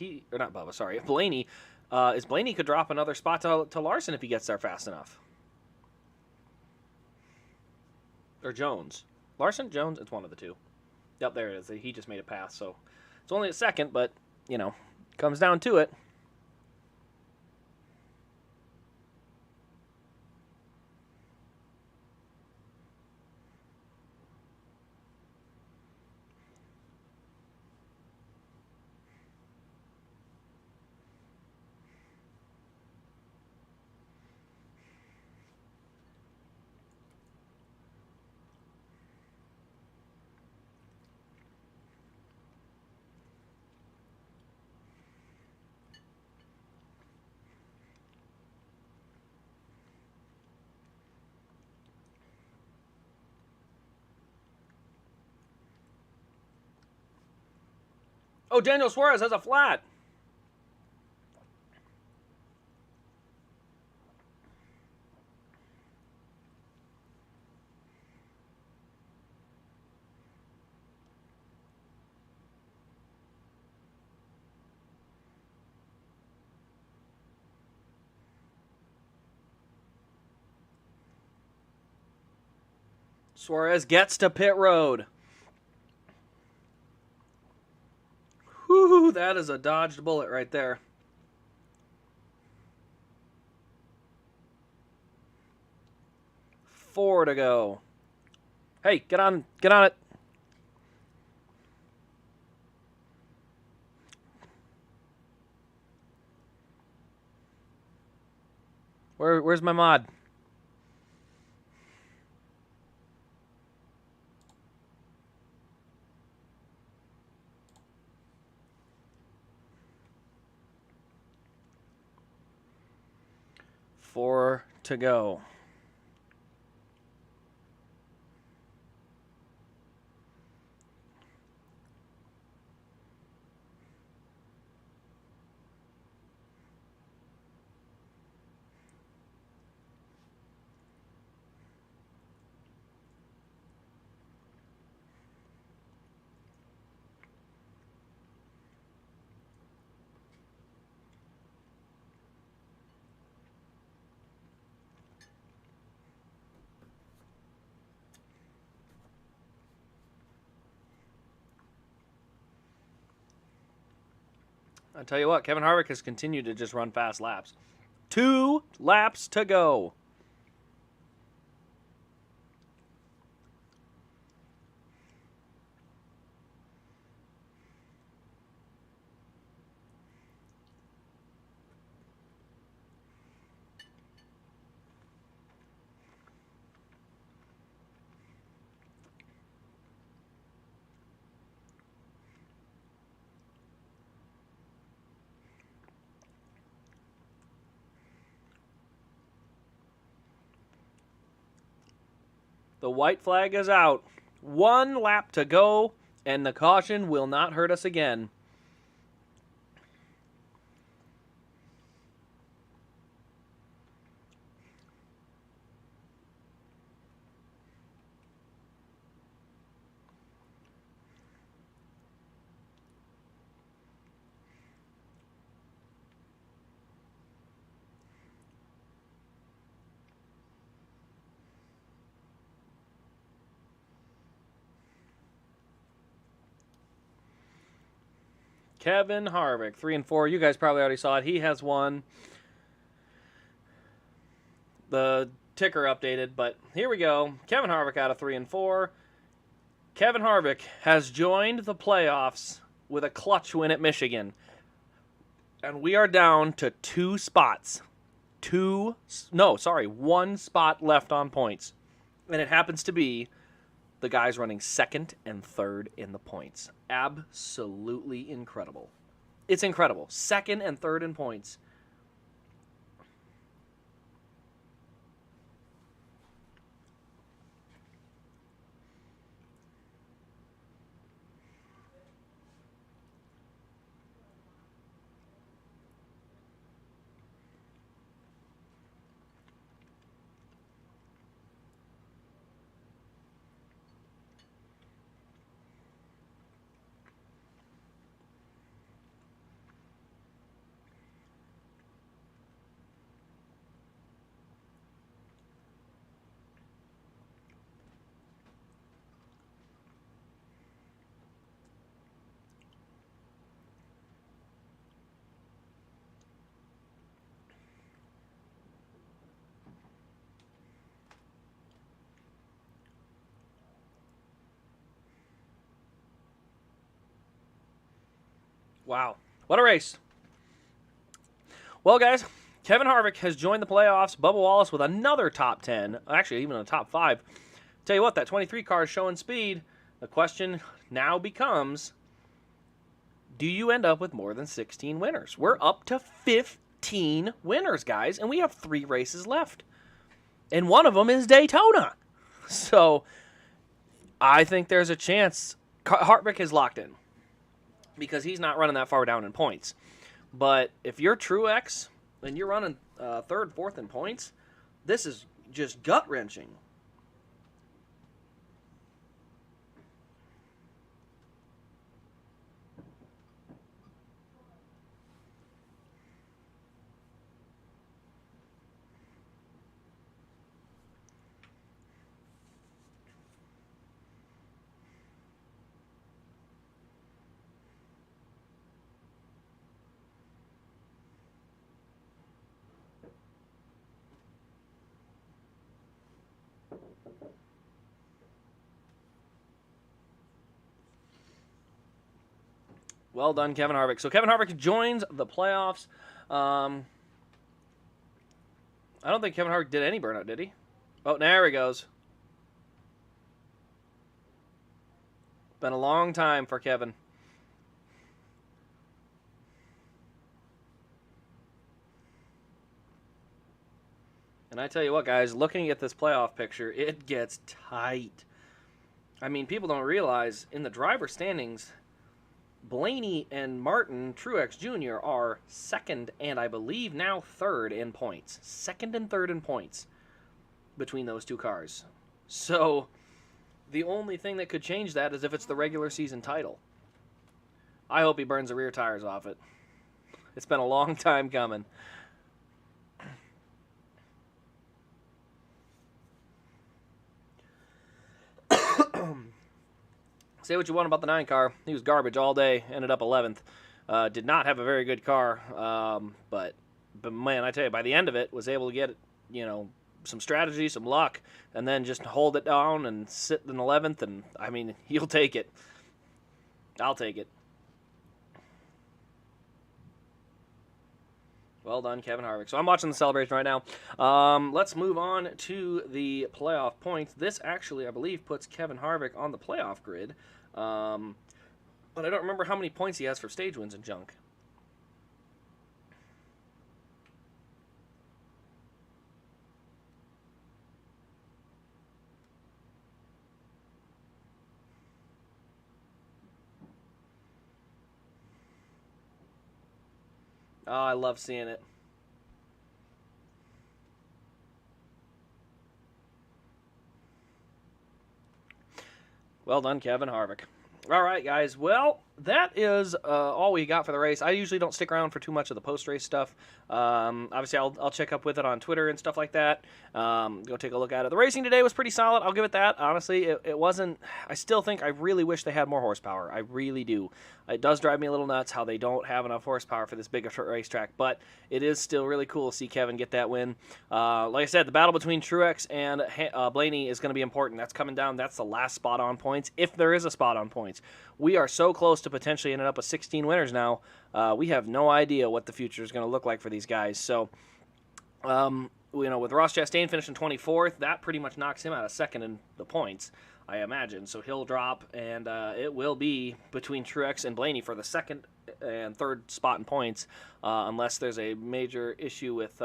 Blaney. Is Blaney could drop another spot to Larson if he gets there fast enough. Or Jones. Larson? Jones? It's one of the two. Yep, there it is. He just made it pass, so it's only a second, but, you know, comes down to it. Oh, Daniel Suarez has a flat. Suarez gets to pit road. Whew, that is a dodged bullet right there. Four to go. Hey, get on it. Where's my mod? Four to go. I tell you what, Kevin Harvick has continued to just run fast laps. 2 laps to go. The white flag is out. 1 lap to go, and the caution will not hurt us again. Kevin Harvick, 3 and 4. You guys probably already saw it. He has won. The ticker updated, but here we go. Kevin Harvick out of 3 and 4. Kevin Harvick has joined the playoffs with a clutch win at Michigan. And we are down to 2 spots. 1 spot left on points. And it happens to be the guys running 2nd and 3rd in the points. Absolutely incredible. It's incredible. 2nd and 3rd in points. Wow. What a race. Well, guys, Kevin Harvick has joined the playoffs. Bubba Wallace with another top 10. Actually, even a top 5. Tell you what, that 23 car is showing speed. The question now becomes, do you end up with more than 16 winners? We're up to 15 winners, guys, and we have 3 races left. And one of them is Daytona. So I think there's a chance. Harvick is locked in because he's not running that far down in points. But if you're Truex and you're running 3rd, 4th in points, this is just gut-wrenching. Well done, Kevin Harvick. So Kevin Harvick joins the playoffs. I don't think Kevin Harvick did any burnout, did he? Oh, there he goes. Been a long time for Kevin. And I tell you what, guys, looking at this playoff picture, it gets tight. I mean, people don't realize in the driver standings, Blaney and Martin Truex Jr. are 2nd and I believe now 3rd in points. 2nd and 3rd in points between those 2 cars. So the only thing that could change that is if it's the regular season title. I hope he burns the rear tires off it. It's been a long time coming. Say what you want about the 9 car. He was garbage all day. Ended up 11th. Did not have a very good car. But man, I tell you, by the end of it, was able to get, some strategy, some luck, and then just hold it down and sit in 11th. And, I mean, you'll take it. I'll take it. Well done, Kevin Harvick. So I'm watching the celebration right now. Let's move on to the playoff points. This actually, I believe, puts Kevin Harvick on the playoff grid. But I don't remember how many points he has for stage wins and junk. Oh, I love seeing it. Well done, Kevin Harvick. All right, guys. Well, that is all we got for the race. I usually don't stick around for too much of the post-race stuff. Obviously, I'll check up with it on Twitter and stuff like that. Go take a look at it. The racing today was pretty solid. I'll give it that. Honestly, it wasn't... I still think I really wish they had more horsepower. I really do. It does drive me a little nuts how they don't have enough horsepower for this big racetrack, but it is still really cool to see Kevin get that win. Like I said, the battle between Truex and Blaney is going to be important. That's coming down. That's the last spot on points, if there is a spot on points. We are so close to potentially ending up with 16 winners now. We have no idea what the future is going to look like for these guys. So, with Ross Chastain finishing 24th, that pretty much knocks him out of 2nd in the points, I imagine. So he'll drop, and it will be between Truex and Blaney for the 2nd and 3rd spot in points, unless there's a major issue with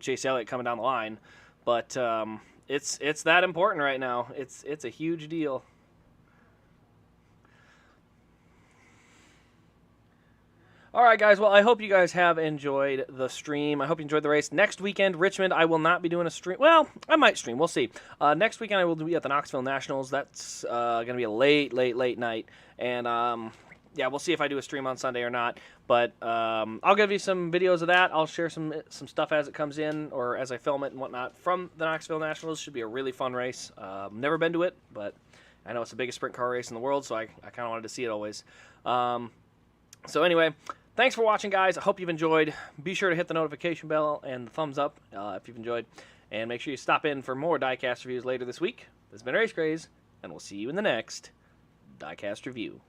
Chase Elliott coming down the line. But it's that important right now. It's a huge deal. All right, guys. Well, I hope you guys have enjoyed the stream. I hope you enjoyed the race. Next weekend, Richmond, I will not be doing a stream. Well, I might stream. We'll see. Next weekend, I will be at the Knoxville Nationals. That's going to be a late night. And, yeah, we'll see if I do a stream on Sunday or not. But I'll give you some videos of that. I'll share some stuff as it comes in or as I film it and whatnot from the Knoxville Nationals. Should be a really fun race. Never been to it, but I know it's the biggest sprint car race in the world, so I kind of wanted to see it always. So anyway, thanks for watching, guys. I hope you've enjoyed. Be sure to hit the notification bell and the thumbs up if you've enjoyed. And make sure you stop in for more diecast reviews later this week. This has been Race Craze, and we'll see you in the next diecast review.